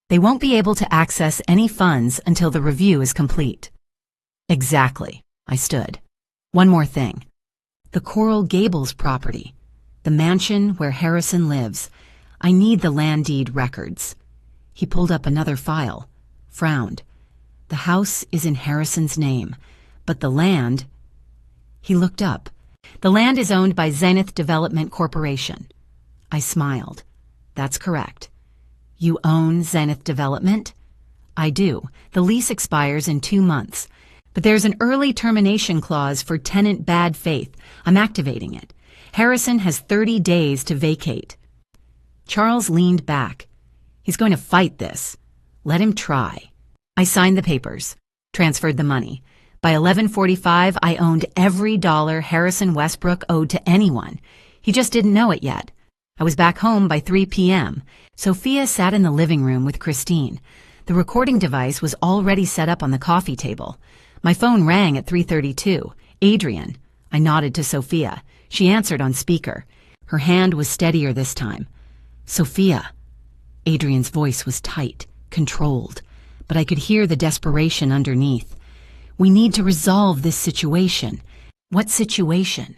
They won't be able to access any funds until the review is complete. Exactly. I stood. One more thing. The Coral Gables property, the mansion where Harrison lives. I need the land deed records. He pulled up another file, frowned. The house is in Harrison's name, but the land... He looked up. The land is owned by Zenith Development Corporation. I smiled. That's correct. You own Zenith Development? I do. The lease expires in 2 months. But there's an early termination clause for tenant bad faith. I'm activating it. Harrison has 30 days to vacate. Charles leaned back. He's going to fight this. Let him try. I signed the papers, transferred the money. By 11:45, I owned every dollar Harrison Westbrook owed to anyone. He just didn't know it yet. I was back home by 3 p.m. Sophia sat in the living room with Christine. The recording device was already set up on the coffee table. My phone rang at 3:32. Adrian. I nodded to Sophia. She answered on speaker. Her hand was steadier this time. Sophia. Adrian's voice was tight, controlled, but I could hear the desperation underneath. We need to resolve this situation. What situation?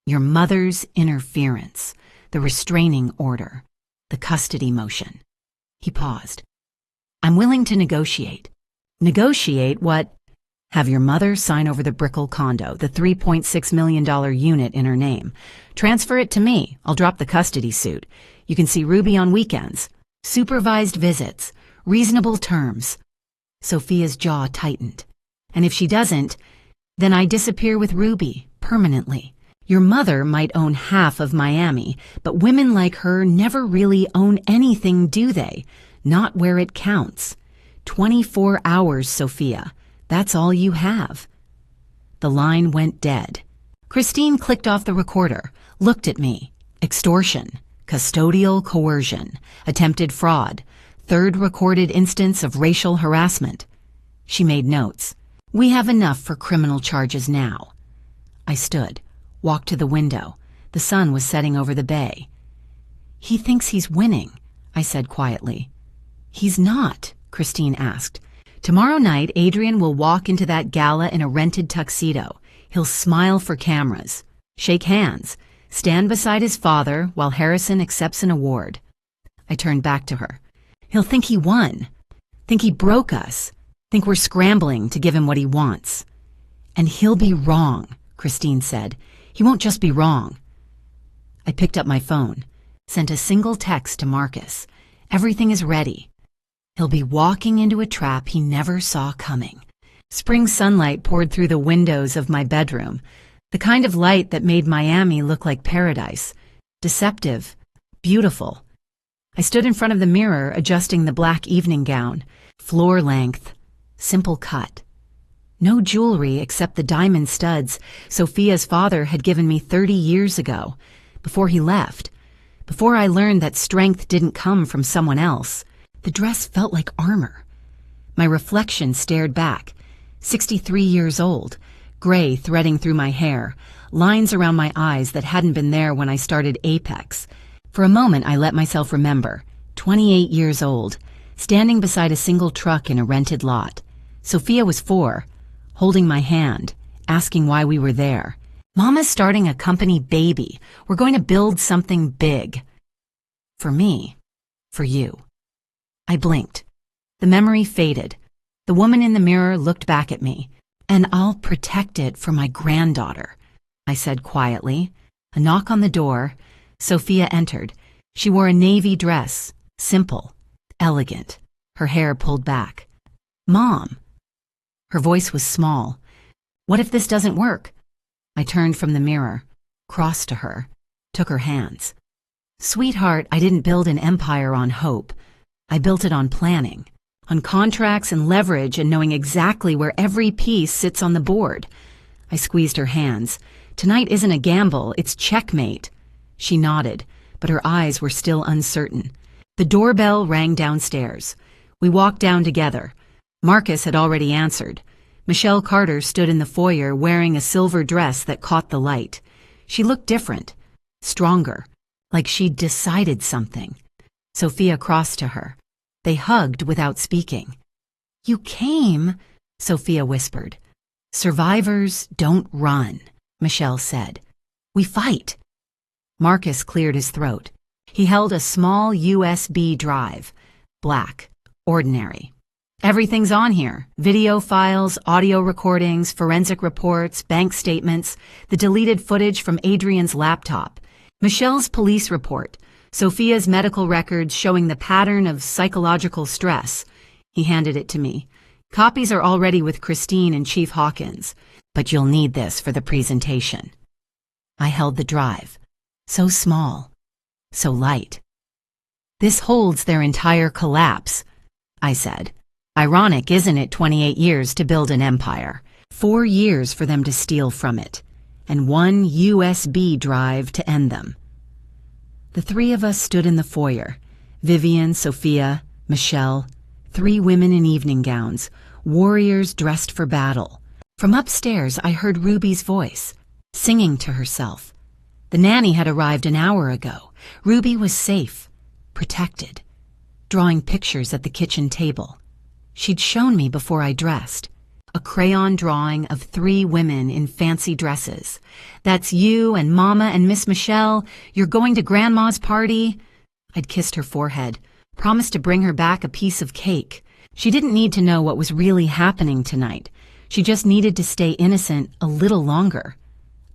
Your mother's interference, the restraining order, the custody motion. He paused. I'm willing to negotiate. Negotiate what? Have your mother sign over the Brickell condo, the $3.6 million unit in her name. Transfer it to me. I'll drop the custody suit. You can see Ruby on weekends. Supervised visits. Reasonable terms. Sophia's jaw tightened. And if she doesn't, then I disappear with Ruby, permanently. Your mother might own half of Miami, but women like her never really own anything, do they? Not where it counts. 24 hours, Sophia. That's all you have. The line went dead. Christine clicked off the recorder, looked at me. Extortion, custodial coercion, attempted fraud, third recorded instance of racial harassment. She made notes. We have enough for criminal charges now. I stood, walked to the window. The sun was setting over the bay. He thinks he's winning, I said quietly. He's not, Christine asked. Tomorrow night, Adrian will walk into that gala in a rented tuxedo. He'll smile for cameras, shake hands, stand beside his father while Harrison accepts an award. I turned back to her. He'll think he won, think he broke us, think we're scrambling to give him what he wants. And he'll be wrong, Christine said. He won't just be wrong. I picked up my phone, sent a single text to Marcus. Everything is ready. He'll be walking into a trap he never saw coming. Spring sunlight poured through the windows of my bedroom, the kind of light that made Miami look like paradise. Deceptive, beautiful. I stood in front of the mirror adjusting the black evening gown, floor length, simple cut. No jewelry except the diamond studs Sophia's father had given me 30 years ago, before he left, before I learned that strength didn't come from someone else. The dress felt like armor. My reflection stared back, 63 years old, gray threading through my hair, lines around my eyes that hadn't been there when I started Apex. For a moment I let myself remember, 28 years old, standing beside a single truck in a rented lot. Sophia was 4, holding my hand, asking why we were there. Mama's starting a company, baby. We're going to build something big. For me, for you. I blinked. The memory faded. The woman in the mirror looked back at me. And I'll protect it for my granddaughter, I said quietly. A knock on the door. Sophia entered. She wore a navy dress, simple, elegant, her hair pulled back. Mom. Her voice was small. What if this doesn't work? I turned from the mirror, crossed to her, took her hands. Sweetheart, I didn't build an empire on hope. I built it on planning, on contracts and leverage and knowing exactly where every piece sits on the board. I squeezed her hands. Tonight isn't a gamble, it's checkmate. She nodded, but her eyes were still uncertain. The doorbell rang downstairs. We walked down together. Marcus had already answered. Michelle Carter stood in the foyer wearing a silver dress that caught the light. She looked different, stronger, like she'd decided something. Sophia crossed to her. They hugged without speaking. "You came," Sophia whispered. "Survivors don't run," Michelle said. "We fight." Marcus cleared his throat. He held a small USB drive. Black. Ordinary. "Everything's on here. Video files, audio recordings, forensic reports, bank statements, the deleted footage from Adrian's laptop, Michelle's police report, Sophia's medical records showing the pattern of psychological stress." He handed it to me. "Copies are already with Christine and Chief Hawkins, but you'll need this for the presentation." I held the drive. So small. So light. "This holds their entire collapse," I said. "Ironic, isn't it, 28 years to build an empire? 4 years for them to steal from it, and 1 USB drive to end them." The 3 of us stood in the foyer. Vivian, Sophia, Michelle, 3 women in evening gowns, warriors dressed for battle. From upstairs, I heard Ruby's voice, singing to herself. The nanny had arrived an hour ago. Ruby was safe, protected, drawing pictures at the kitchen table. She'd shown me before I dressed. A crayon drawing of 3 women in fancy dresses. "That's you and Mama and Miss Michelle. You're going to Grandma's party." I'd kissed her forehead, promised to bring her back a piece of cake. She didn't need to know what was really happening tonight. She just needed to stay innocent a little longer.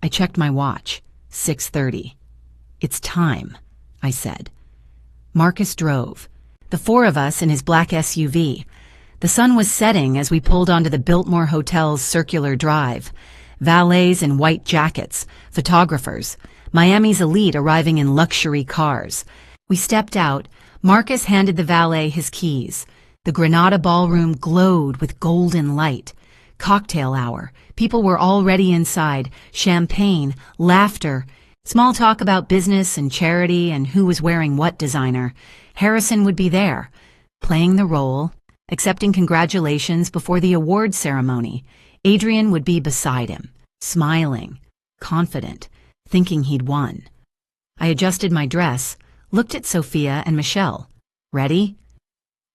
I checked my watch. 6:30. "It's time," I said. Marcus drove. The 4 of us in his black SUV. The sun was setting as we pulled onto the Biltmore Hotel's circular drive. Valets in white jackets, photographers, Miami's elite arriving in luxury cars. We stepped out. Marcus handed the valet his keys. The Granada ballroom glowed with golden light. Cocktail hour. People were already inside. Champagne, laughter, small talk about business and charity and who was wearing what designer. Harrison would be there, playing the role, accepting congratulations before the award ceremony. Adrian would be beside him, smiling, confident, thinking he'd won. I adjusted my dress, looked at Sophia and Michelle. "Ready?"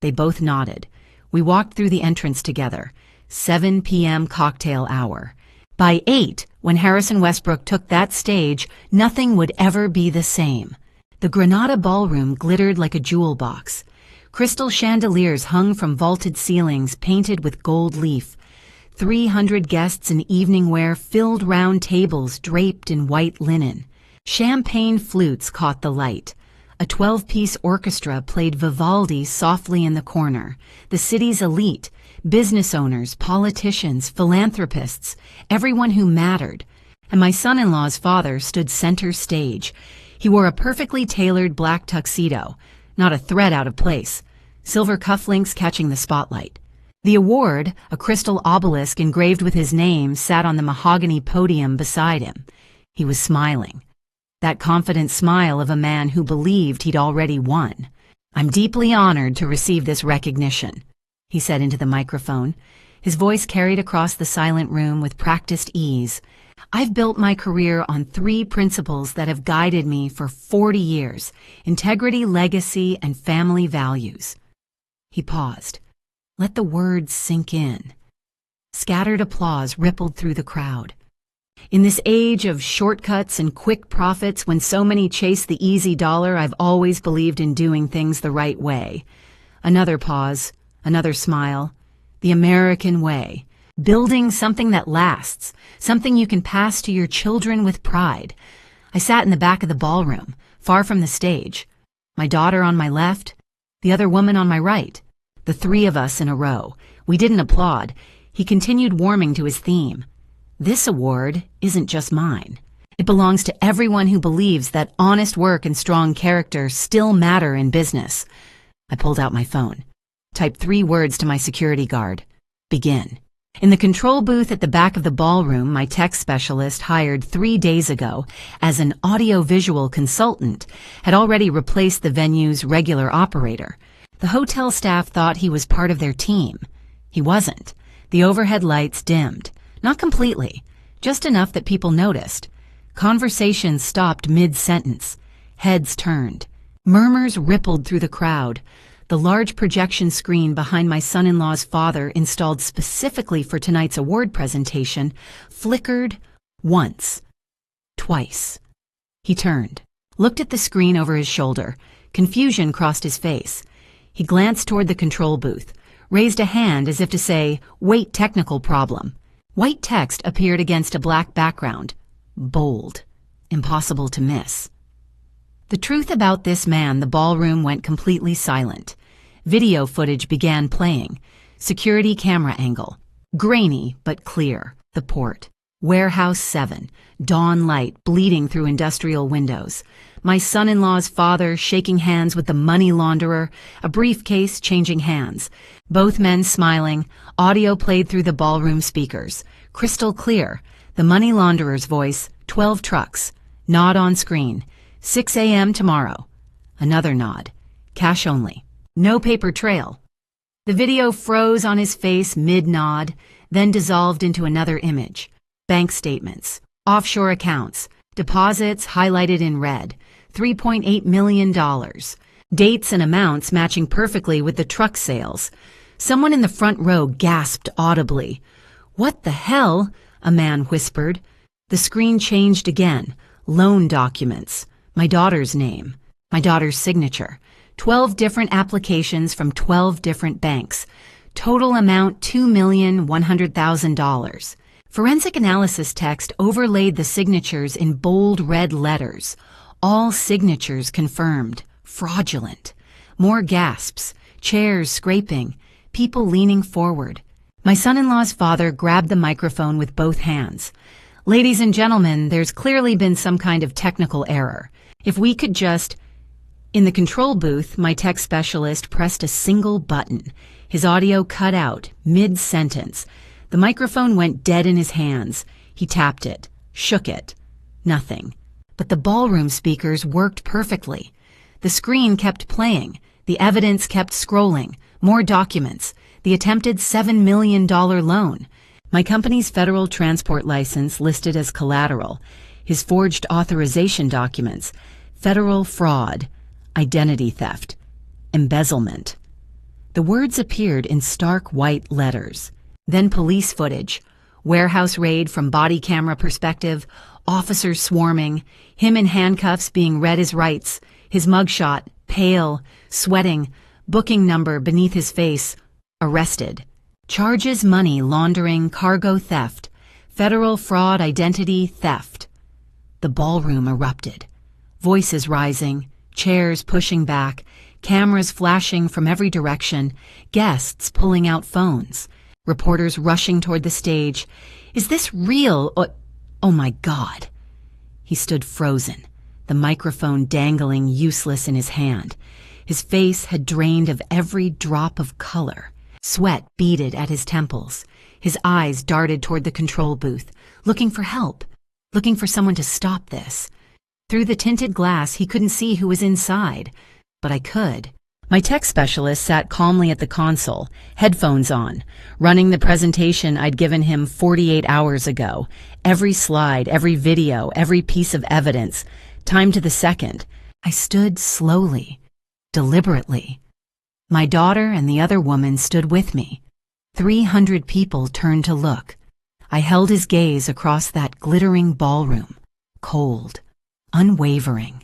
They both nodded. We walked through the entrance together. 7 p.m. cocktail hour. By 8, when Harrison Westbrook took that stage, nothing would ever be the same. The Granada ballroom glittered like a jewel box. Crystal chandeliers hung from vaulted ceilings painted with gold leaf. 300 guests in evening wear filled round tables draped in white linen. Champagne flutes caught the light. A 12-piece orchestra played Vivaldi softly in the corner. The city's elite, business owners, politicians, philanthropists, everyone who mattered. And my son-in-law's father stood center stage. He wore a perfectly tailored black tuxedo, not a thread out of place, silver cufflinks catching the spotlight. The award, a crystal obelisk engraved with his name, sat on the mahogany podium beside him. He was smiling. That confident smile of a man who believed he'd already won. "I'm deeply honored to receive this recognition," he said into the microphone. His voice carried across the silent room with practiced ease. "I've built my career on 3 principles that have guided me for 40 years: integrity, legacy, and family values." He paused. Let the words sink in. Scattered applause rippled through the crowd. "In this age of shortcuts and quick profits, when so many chase the easy dollar, I've always believed in doing things the right way." Another pause, another smile. "The American way. Building something that lasts, something you can pass to your children with pride." I sat in the back of the ballroom, far from the stage. My daughter on my left, the other woman on my right. The 3 of us in a row. We didn't applaud. He continued warming to his theme. "This award isn't just mine. It belongs to everyone who believes that honest work and strong character still matter in business. I pulled out my phone, typed 3 words to my security guard. Begin. In the control booth at the back of the ballroom my tech specialist hired 3 days ago as an audio-visual consultant had already replaced the venue's regular operator. The hotel staff thought he was part of their team. He wasn't. The overhead lights dimmed. Not completely, just enough that people noticed. Conversations stopped mid-sentence. Heads turned. Murmurs rippled through the crowd. The large projection screen behind my son-in-law's father, installed specifically for tonight's award presentation, flickered once, twice. He turned, looked at the screen over his shoulder. Confusion crossed his face. He glanced toward the control booth, raised a hand as if to say, "Wait, technical problem." White text appeared against a black background. Bold. Impossible to miss. The truth about this man, the ballroom went completely silent. Video footage began playing. Security camera angle. Grainy but clear. The port. Warehouse 7. Dawn light bleeding through industrial windows. My son-in-law's father shaking hands with the money launderer. A briefcase changing hands. Both men smiling. Audio played through the ballroom speakers. Crystal clear. The money launderer's voice. 12 trucks. Nod on screen. 6 a.m. tomorrow. Another nod. Cash only. No paper trail. The video froze on his face mid-nod, then dissolved into another image. Bank statements. Offshore accounts. Deposits highlighted in red. $3.8 million. Dates and amounts matching perfectly with the truck sales. Someone in the front row gasped audibly. "What the hell?" a man whispered. The screen changed again. Loan documents. My daughter's name. My daughter's signature. 12 different applications from 12 different banks. Total amount $2,100,000. Forensic analysis text overlaid the signatures in bold red letters. All signatures confirmed. Fraudulent. More gasps. Chairs scraping. People leaning forward. My son-in-law's father grabbed the microphone with both hands. "Ladies and gentlemen, there's clearly been some kind of technical error. If we could just..." In the control booth, my tech specialist pressed a single button. His audio cut out, mid-sentence. The microphone went dead in his hands. He tapped it, shook it. Nothing. But the ballroom speakers worked perfectly. The screen kept playing. The evidence kept scrolling. More documents. The attempted $7 million loan. My company's federal transport license listed as collateral. His forged authorization documents. Federal fraud. Identity theft. Embezzlement. The words appeared in stark white letters. Then police footage. Warehouse raid from body camera perspective. Officers swarming. Him in handcuffs being read his rights. His mugshot. Pale. Sweating. Booking number beneath his face. Arrested. Charges: money laundering, cargo theft. Federal fraud, identity theft. The ballroom erupted. Voices rising. Chairs pushing back, cameras flashing from every direction, guests pulling out phones, reporters rushing toward the stage. "Is this real? Oh my God." He stood frozen, the microphone dangling useless in his hand. His face had drained of every drop of color. Sweat beaded at his temples. His eyes darted toward the control booth, looking for help, looking for someone to stop this. Through the tinted glass, he couldn't see who was inside, but I could. My tech specialist sat calmly at the console, headphones on, running the presentation I'd given him 48 hours ago. Every slide, every video, every piece of evidence, timed to the second. I stood slowly, deliberately. My daughter and the other woman stood with me. 300 people turned to look. I held his gaze across that glittering ballroom, cold, unwavering,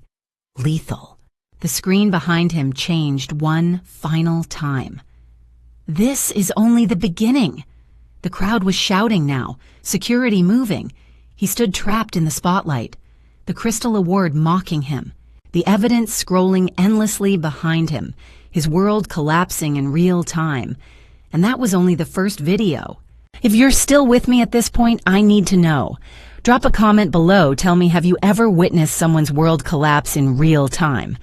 lethal. The screen behind him changed one final time. This is only the beginning. The crowd was shouting now, security moving. He stood trapped in the spotlight, the Crystal Award mocking him, the evidence scrolling endlessly behind him, his world collapsing in real time. And that was only the first video. If you're still with me at this point, I need to know. Drop a comment below. Tell me, have you ever witnessed someone's world collapse in real time?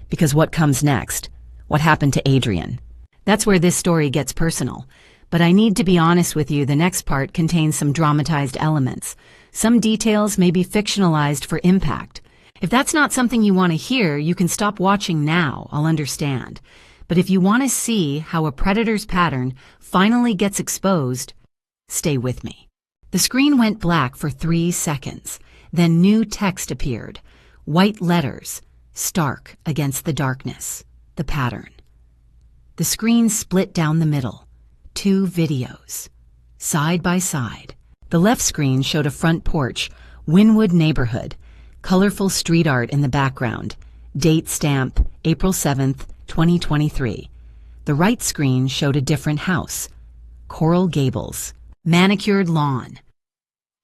Because what comes next? what happened to Adrian. That's where this story gets personal. But I need to be honest with you, the next part contains some dramatized elements. Some details may be fictionalized for impact. If that's not something you want to hear, you can stop watching now, I'll understand. But if you want to see how a predator's pattern finally gets exposed, stay with me. The screen went black for 3 seconds. Then new text appeared. White letters, stark against the darkness. The pattern. The screen split down the middle. 2 videos, side by side. The left screen showed a front porch, Wynwood neighborhood, colorful street art in the background, date stamp, April 7th, 2023. The right screen showed a different house, Coral Gables, manicured lawn.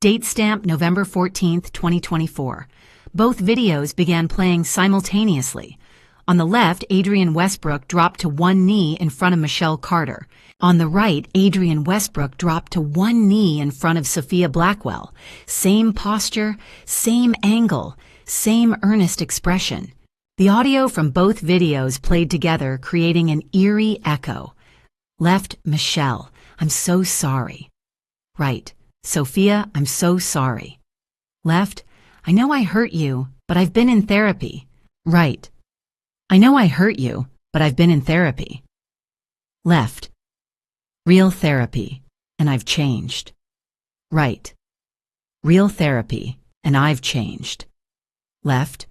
Date stamp, November 14th, 2024. Both videos began playing simultaneously. On the left, Adrian Westbrook dropped to one knee in front of Michelle Carter. On the right, Adrian Westbrook dropped to one knee in front of Sophia Blackwell. Same posture, same angle, same earnest expression. The audio from both videos played together, creating an eerie echo. Left, Michelle, I'm so sorry. Right, Sophia, I'm so sorry. Left, I know I hurt you, but I've been in therapy. Right, I know I hurt you, but I've been in therapy. Left, real therapy, and I've changed. Right, real therapy, and I've changed. Left,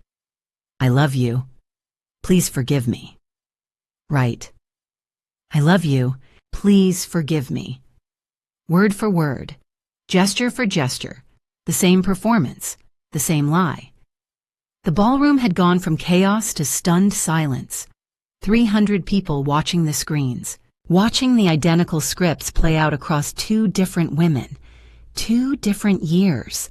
I love you. Please forgive me. Right, I love you. Please forgive me. Word for word, gesture for gesture, the same performance, the same lie. The ballroom had gone from chaos to stunned silence. 300 people watching the screens, watching the identical scripts play out across 2 different women, 2 different years.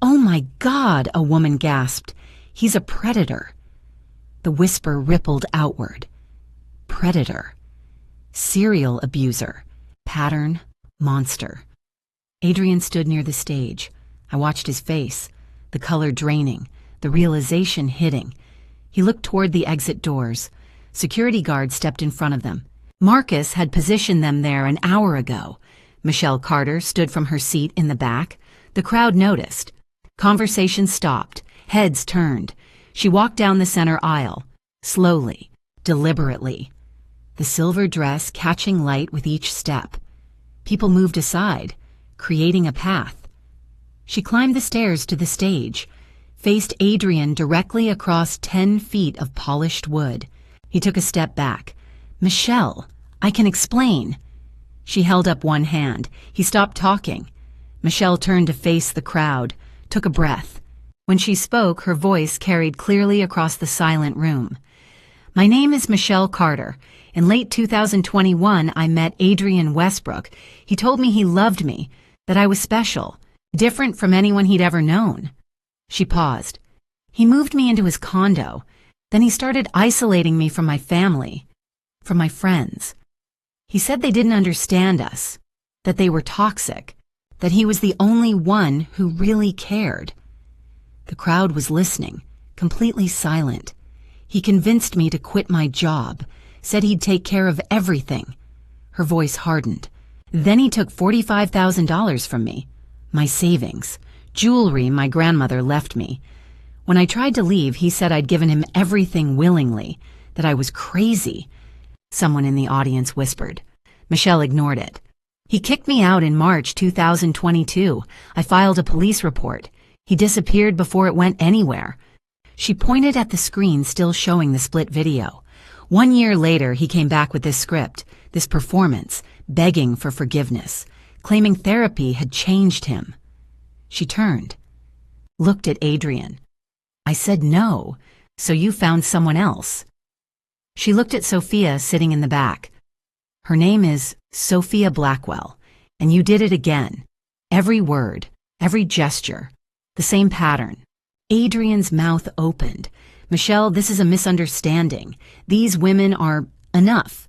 Oh my God, a woman gasped. He's a predator. The whisper rippled outward. Predator. Serial abuser. Pattern. Monster. Adrian stood near the stage. I watched his face, the color draining, the realization hitting. He looked toward the exit doors. Security guards stepped in front of them. Marcus had positioned them there an hour ago. Michelle Carter stood from her seat in the back. The crowd noticed. Conversation stopped. Heads turned. She walked down the center aisle, slowly, deliberately. The silver dress catching light with each step. People moved aside, creating a path. She climbed the stairs to the stage, faced Adrian directly across 10 feet of polished wood. He took a step back. Michelle, I can explain. She held up one hand. He stopped talking. Michelle turned to face the crowd, took a breath. When she spoke, her voice carried clearly across the silent room. My name is Michelle Carter. In late 2021, I met Adrian Westbrook. He told me he loved me, that I was special, different from anyone he'd ever known. She paused. He moved me into his condo. Then he started isolating me from my family, from my friends. He said they didn't understand us, that they were toxic, that he was the only one who really cared. The crowd was listening, completely silent. He convinced me to quit my job, said he'd take care of everything. Her voice hardened. Then he took $45,000 from me, my savings, jewelry my grandmother left me. When I tried to leave, he said I'd given him everything willingly, that I was crazy. Someone in the audience whispered. Michelle ignored it. He kicked me out in March 2022. I filed a police report. He disappeared before it went anywhere. She pointed at the screen still showing the split video. 1 year later, he came back with this script, this performance, begging for forgiveness, claiming therapy had changed him. She turned, looked at Adrian. I said no, so you found someone else. She looked at Sophia sitting in the back. Her name is Sophia Blackwell, and you did it again. Every word, every gesture, the same pattern. Adrian's mouth opened. Michelle, this is a misunderstanding. These women are enough.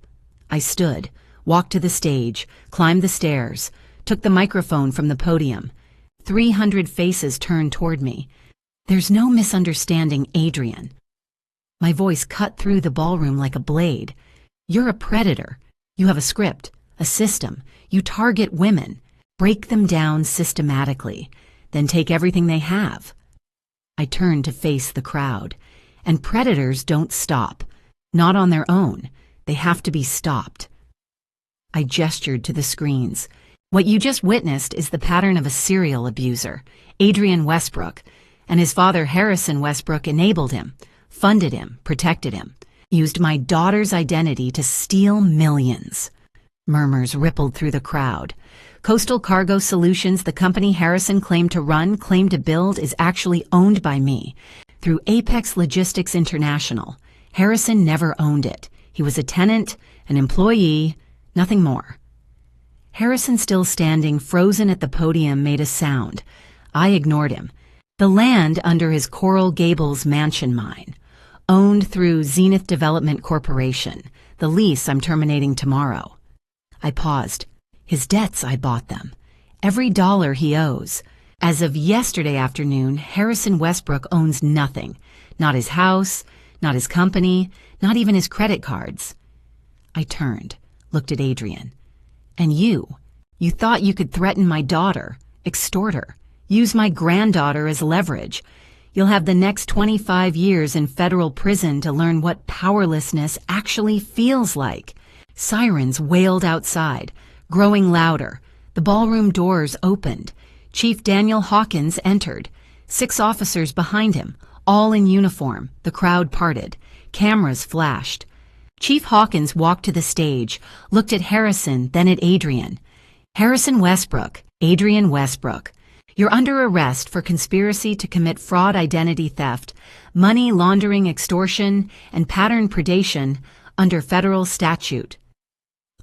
I stood, walked to the stage, climbed the stairs, took the microphone from the podium. 300 faces turned toward me. There's no misunderstanding, Adrian. My voice cut through the ballroom like a blade. You're a predator. You have a script, a system. You target women, break them down systematically, then take everything they have. I turned to face the crowd. And predators don't stop. Not on their own. They have to be stopped. I gestured to the screens. What you just witnessed is the pattern of a serial abuser, Adrian Westbrook, and his father Harrison Westbrook enabled him, funded him, protected him, used my daughter's identity to steal millions. Murmurs rippled through the crowd. Coastal Cargo Solutions, the company Harrison claimed to run, claimed to build, is actually owned by me. Through Apex Logistics International. Harrison never owned it. He was a tenant, an employee, nothing more. Harrison, still standing, frozen at the podium, made a sound. I ignored him. The land under his Coral Gables mansion mine. Owned through Zenith Development Corporation. The lease I'm terminating tomorrow. I paused. His debts, I bought them. Every dollar he owes. As of yesterday afternoon, Harrison Westbrook owns nothing. Not his house, not his company, not even his credit cards. I turned, looked at Adrian. And you thought you could threaten my daughter, extort her, use my granddaughter as leverage. You'll have the next 25 years in federal prison to learn what powerlessness actually feels like. Sirens wailed outside, growing louder. The ballroom doors opened. Chief Daniel Hawkins entered. 6 officers behind him, all in uniform. The crowd parted. Cameras flashed. Chief Hawkins walked to the stage, looked at Harrison, then at Adrian. Harrison Westbrook, Adrian Westbrook. You're under arrest for conspiracy to commit fraud, identity theft, money laundering, extortion, and pattern predation under federal statute.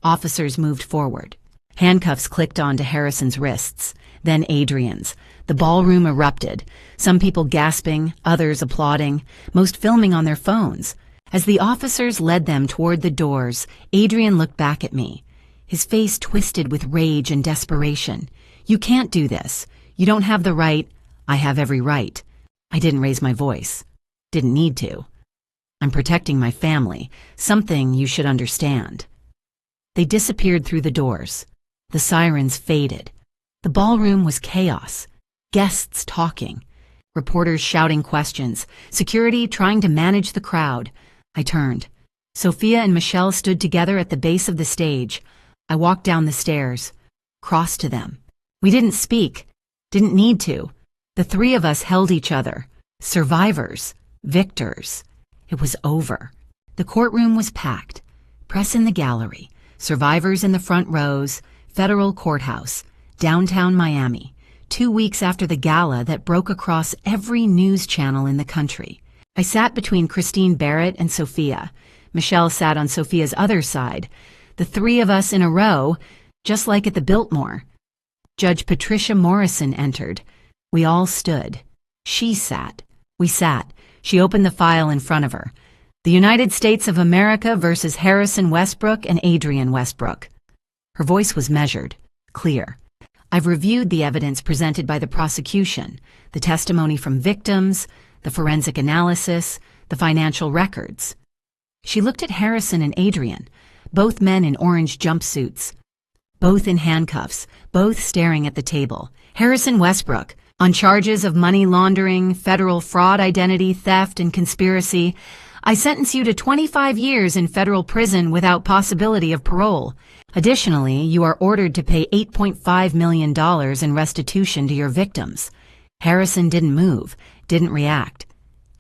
Officers moved forward. Handcuffs clicked onto Harrison's wrists, then Adrian's. The ballroom erupted, some people gasping, others applauding, most filming on their phones. As the officers led them toward the doors, Adrian looked back at me. His face twisted with rage and desperation. You can't do this. You don't have the right. I have every right. I didn't raise my voice. Didn't need to. I'm protecting my family, something you should understand. They disappeared through the doors. The sirens faded. The ballroom was chaos. Guests talking. Reporters shouting questions. Security trying to manage the crowd. I turned. Sophia and Michelle stood together at the base of the stage. I walked down the stairs, crossed to them. We didn't speak, didn't need to. The 3 of us held each other. Survivors, victors. It was over. The courtroom was packed. Press in the gallery, survivors in the front rows, federal courthouse, downtown Miami, 2 weeks after the gala that broke across every news channel in the country. I sat between Christine Barrett and Sophia. Michelle sat on Sophia's other side. The 3 of us in a row, just like at the Biltmore. Judge Patricia Morrison entered. We all stood. She sat. We sat. She opened the file in front of her. The United States of America versus Harrison Westbrook and Adrian Westbrook. Her voice was measured, clear. I've reviewed the evidence presented by the prosecution, the testimony from victims, the forensic analysis, the financial records. She looked at Harrison and Adrian, both men in orange jumpsuits, both in handcuffs, both staring at the table. Harrison Westbrook, on charges of money laundering, federal fraud, identity theft, and conspiracy. I sentence you to 25 years in federal prison without possibility of parole. Additionally, you are ordered to pay $8.5 million in restitution to your victims. Harrison didn't move, didn't react.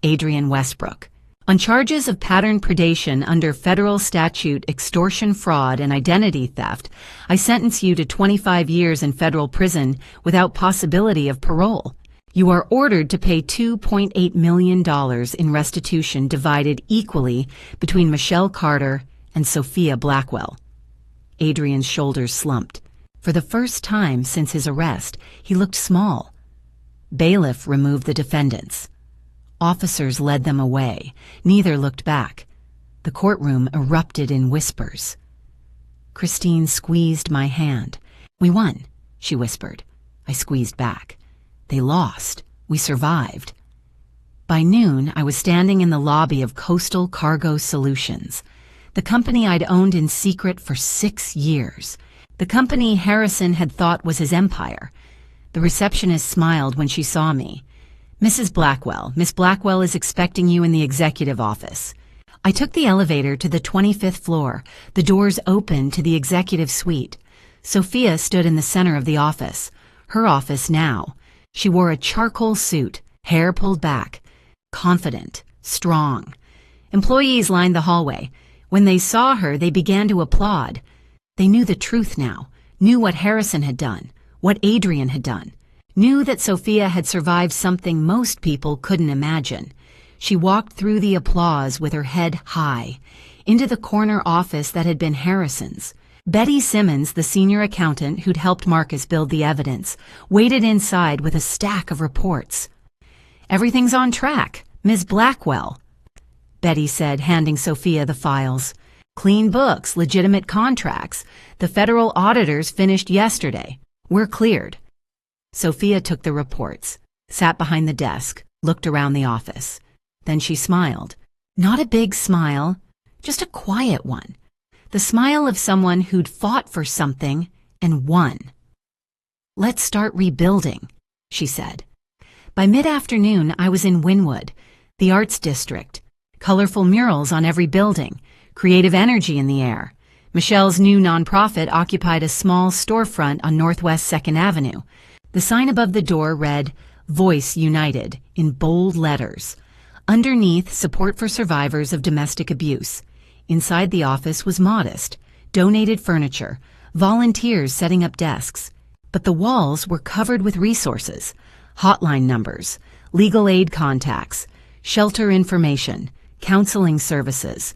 Adrian Westbrook. On charges of pattern predation under federal statute extortion, fraud, and identity theft, I sentence you to 25 years in federal prison without possibility of parole. You are ordered to pay $2.8 million in restitution divided equally between Michelle Carter and Sophia Blackwell. Adrian's shoulders slumped. For the first time since his arrest, he looked small. Bailiff removed the defendants. Officers led them away. Neither looked back. The courtroom erupted in whispers. Christine squeezed my hand. We won, she whispered. I squeezed back. They lost. We survived. By noon, I was standing in the lobby of Coastal Cargo Solutions. The company I'd owned in secret for 6 years. The company Harrison had thought was his empire. The receptionist smiled when she saw me. "Mrs. Blackwell, Miss Blackwell is expecting you in the executive office." I took the elevator to the 25th floor. The doors opened to the executive suite. Sophia stood in the center of the office. Her office now. She wore a charcoal suit, hair pulled back. Confident, strong. Employees lined the hallway. When they saw her, they began to applaud. They knew the truth now, knew what Harrison had done, what Adrian had done, knew that Sophia had survived something most people couldn't imagine. She walked through the applause with her head high, into the corner office that had been Harrison's. Betty Simmons, the senior accountant who'd helped Marcus build the evidence, waited inside with a stack of reports. "Everything's on track, Ms. Blackwell," Betty said, handing Sophia the files. "Clean books, legitimate contracts. The federal auditors finished yesterday. We're cleared." Sophia took the reports, sat behind the desk, looked around the office. Then she smiled. Not a big smile, just a quiet one. The smile of someone who'd fought for something and won. "Let's start rebuilding," she said. By mid-afternoon, I was in Wynwood, the arts district. Colorful murals on every building, creative energy in the air. Michelle's new nonprofit occupied a small storefront on Northwest 2nd Avenue. The sign above the door read, "Voice United," in bold letters. Underneath, support for survivors of domestic abuse. Inside the office was modest, donated furniture, volunteers setting up desks. But the walls were covered with resources, hotline numbers, legal aid contacts, shelter information, counseling services.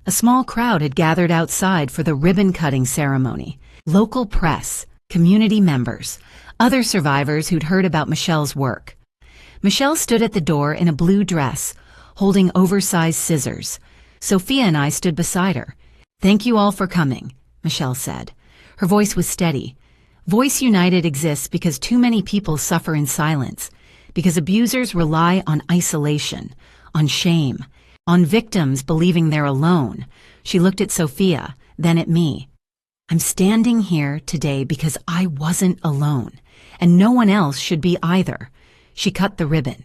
A small crowd had gathered outside for the ribbon-cutting ceremony. Local press, community members, other survivors who'd heard about Michelle's work. Michelle stood at the door in a blue dress, holding oversized scissors. Sophia and I stood beside her. "Thank you all for coming," Michelle said. Her voice was steady. Voice United exists because too many people suffer in silence, because abusers rely on isolation, on shame, on victims believing they're alone. She looked at Sophia, then at me. "I'm standing here today because I wasn't alone, and no one else should be either." She cut the ribbon.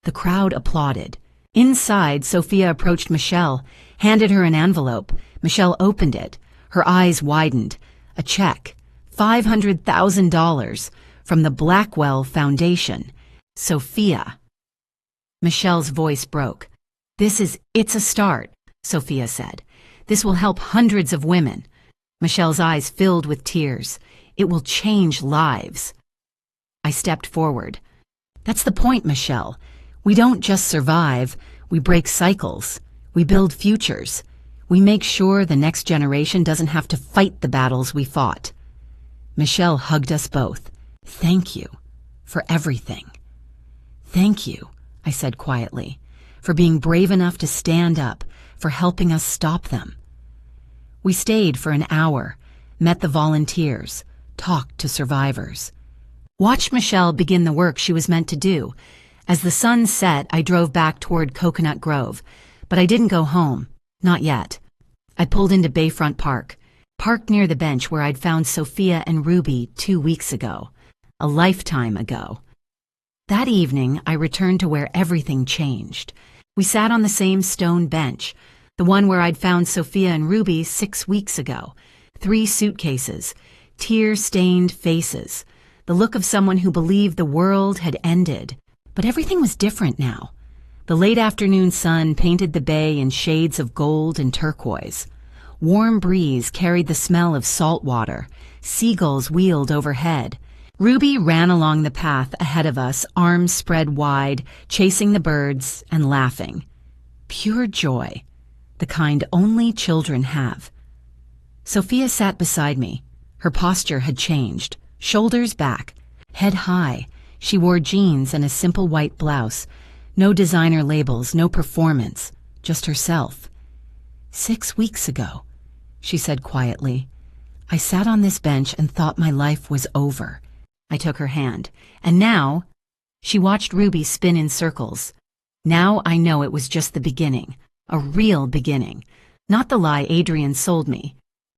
The crowd applauded. Inside, Sophia approached Michelle, handed her an envelope. Michelle opened it. Her eyes widened. A check, $500,000, from the Blackwell Foundation. "Sophia." Michelle's voice broke. It's a start," Sophia said. "This will help hundreds of women." Michelle's eyes filled with tears. "It will change lives." I stepped forward. "That's the point, Michelle. We don't just survive, we break cycles. We build futures. We make sure the next generation doesn't have to fight the battles we fought." Michelle hugged us both. "Thank you for everything." "Thank you," I said quietly, "for being brave enough to stand up, for helping us stop them." We stayed for an hour, met the volunteers, talked to survivors. Watched Michelle begin the work she was meant to do. As the sun set, I drove back toward Coconut Grove, but I didn't go home. Not yet. I pulled into Bayfront Park, parked near the bench where I'd found Sophia and Ruby 2 weeks ago, a lifetime ago. That evening, I returned to where everything changed. We sat on the same stone bench, the one where I'd found Sophia and Ruby 6 weeks ago. 3 suitcases, tear-stained faces, the look of someone who believed the world had ended. But everything was different now. The late afternoon sun painted the bay in shades of gold and turquoise. Warm breeze carried the smell of salt water. Seagulls wheeled overhead. Ruby ran along the path ahead of us, arms spread wide, chasing the birds and laughing. Pure joy, the kind only children have. Sophia sat beside me. Her posture had changed, shoulders back, head high. She wore jeans and a simple white blouse. No designer labels, no performance, just herself. 6 weeks ago, she said quietly, I sat on this bench and thought my life was over. I took her hand. And now, she watched Ruby spin in circles. Now I know it was just the beginning, a real beginning. Not the lie Adrian sold me.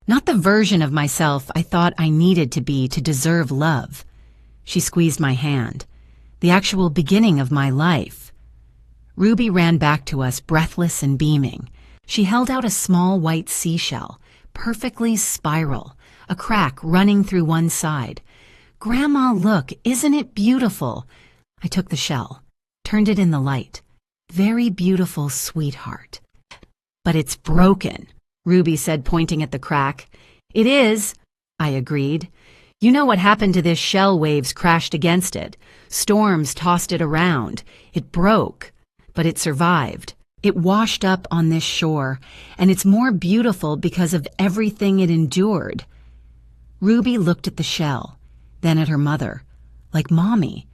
Not the version of myself I thought I needed to be to deserve love. She squeezed my hand. The actual beginning of my life. Ruby ran back to us, breathless and beaming. She held out a small white seashell, perfectly spiral, a crack running through one side. "Grandma, look, isn't it beautiful?" I took the shell, turned it in the light. "Very beautiful, sweetheart." "But it's broken," Ruby said, pointing at the crack. "It is," I agreed. "You know what happened to this shell? Waves crashed against it. Storms tossed it around. It broke, but it survived. It washed up on this shore, and it's more beautiful because of everything it endured." Ruby looked at the shell, then at her mother, like Mommy.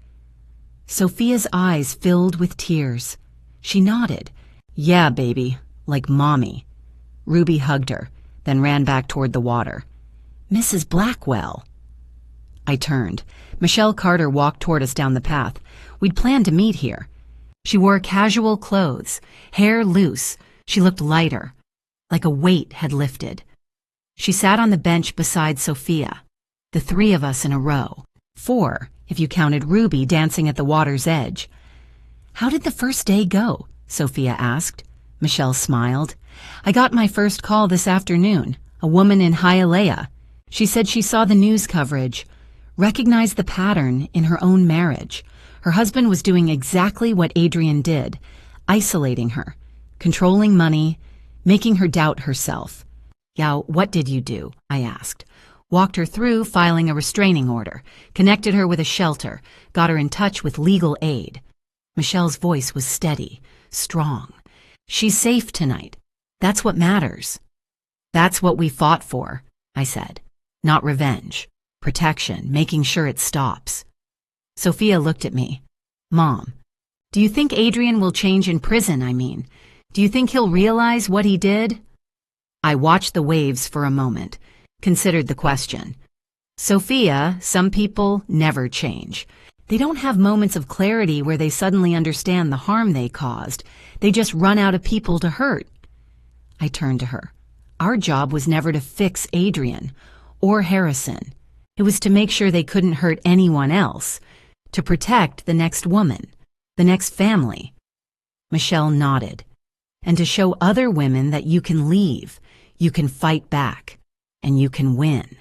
Sophia's eyes filled with tears. She nodded. "Yeah, baby, like Mommy." Ruby hugged her, then ran back toward the water. "Mrs. Blackwell." I turned. Michelle Carter walked toward us down the path. We'd planned to meet here. She wore casual clothes, hair loose. She looked lighter, like a weight had lifted. She sat on the bench beside Sophia, the three of us in a row. 4, if you counted Ruby dancing at the water's edge. "How did the first day go?" Sophia asked. Michelle smiled. "I got my first call this afternoon, a woman in Hialeah. She said she saw the news coverage, recognized the pattern in her own marriage. Her husband was doing exactly what Adrian did, isolating her, controlling money, making her doubt herself." "Yeah, what did you do?" I asked. Walked her through filing a restraining order, connected her with a shelter, got her in touch with legal aid. Michelle's voice was steady, strong. "She's safe tonight. That's what matters." "That's what we fought for," I said. "Not revenge. Protection, making sure it stops." Sophia looked at me. "Mom, do you think Adrian will change in prison, I mean? Do you think he'll realize what he did?" I watched the waves for a moment, considered the question. "Sophia, some people never change. They don't have moments of clarity where they suddenly understand the harm they caused. They just run out of people to hurt." I turned to her. "Our job was never to fix Adrian or Harrison. It was to make sure they couldn't hurt anyone else, to protect the next woman, the next family." Michelle nodded. "And to show other women that you can leave, you can fight back, and you can win."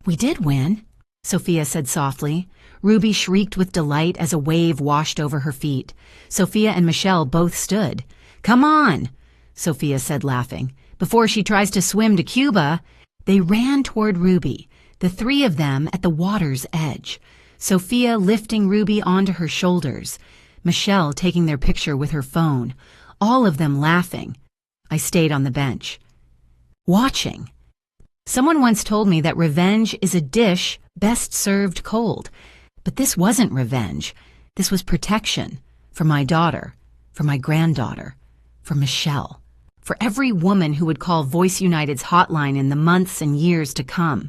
"We did win," Sophia said softly. Ruby shrieked with delight as a wave washed over her feet. Sophia and Michelle both stood. "Come on," Sophia said, laughing. "Before she tries to swim to Cuba." They ran toward Ruby, the three of them at the water's edge. Sophia lifting Ruby onto her shoulders, Michelle taking their picture with her phone, all of them laughing. I stayed on the bench, watching. Someone once told me that revenge is a dish best served cold. But this wasn't revenge. This was protection for my daughter, for my granddaughter, for Michelle, for every woman who would call Voice United's hotline in the months and years to come.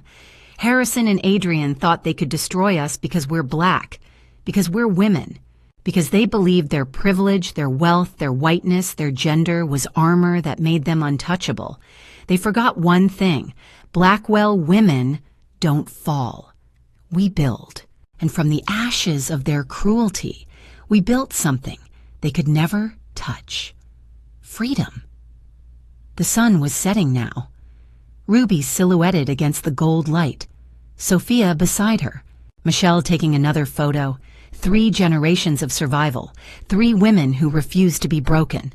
Harrison and Adrian thought they could destroy us because we're black, because we're women, because they believed their privilege, their wealth, their whiteness, their gender was armor that made them untouchable. They forgot one thing: Blackwell women don't fall. We build. And from the ashes of their cruelty, we built something they could never touch. Freedom. The sun was setting now. Ruby silhouetted against the gold light. Sophia beside her. Michelle taking another photo. 3 generations of survival. 3 women who refused to be broken.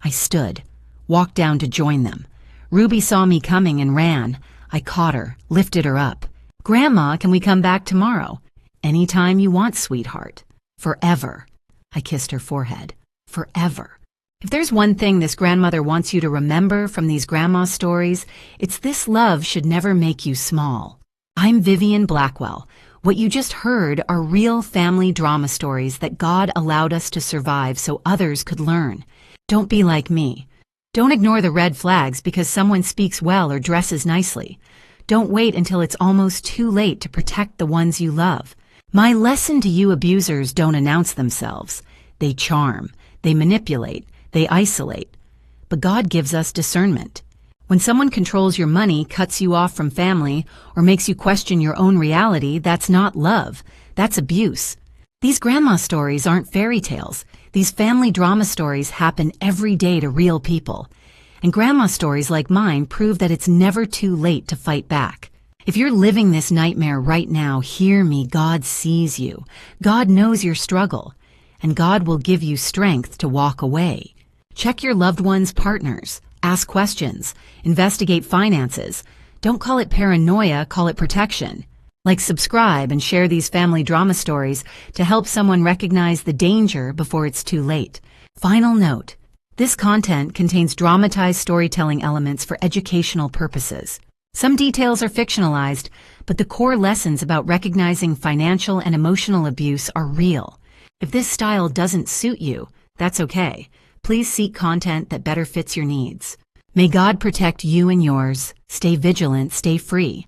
I stood, walked down to join them. Ruby saw me coming and ran. I caught her, lifted her up. "Grandma, can we come back tomorrow?" "Anytime you want, sweetheart. Forever." I kissed her forehead. Forever. If there's one thing this grandmother wants you to remember from these grandma stories, it's this: love should never make you small. I'm Vivian Blackwell. What you just heard are real family drama stories that God allowed us to survive so others could learn. Don't be like me. Don't ignore the red flags because someone speaks well or dresses nicely. Don't wait until it's almost too late to protect the ones you love. My lesson to you abusers: don't announce themselves. They charm, they manipulate, they isolate. But God gives us discernment. When someone controls your money, cuts you off from family, or makes you question your own reality, that's not love. That's abuse. These grandma stories aren't fairy tales. These family drama stories happen every day to real people. And grandma stories like mine prove that it's never too late to fight back. If you're living this nightmare right now, hear me. God sees you. God knows your struggle. And God will give you strength to walk away. Check your loved ones' partners. Ask questions. Investigate finances. Don't call it paranoia, call it protection. Like, subscribe, and share these family drama stories to help someone recognize the danger before it's too late. Final note. This content contains dramatized storytelling elements for educational purposes. Some details are fictionalized, but the core lessons about recognizing financial and emotional abuse are real. If this style doesn't suit you, that's okay. Please seek content that better fits your needs. May God protect you and yours. Stay vigilant, stay free.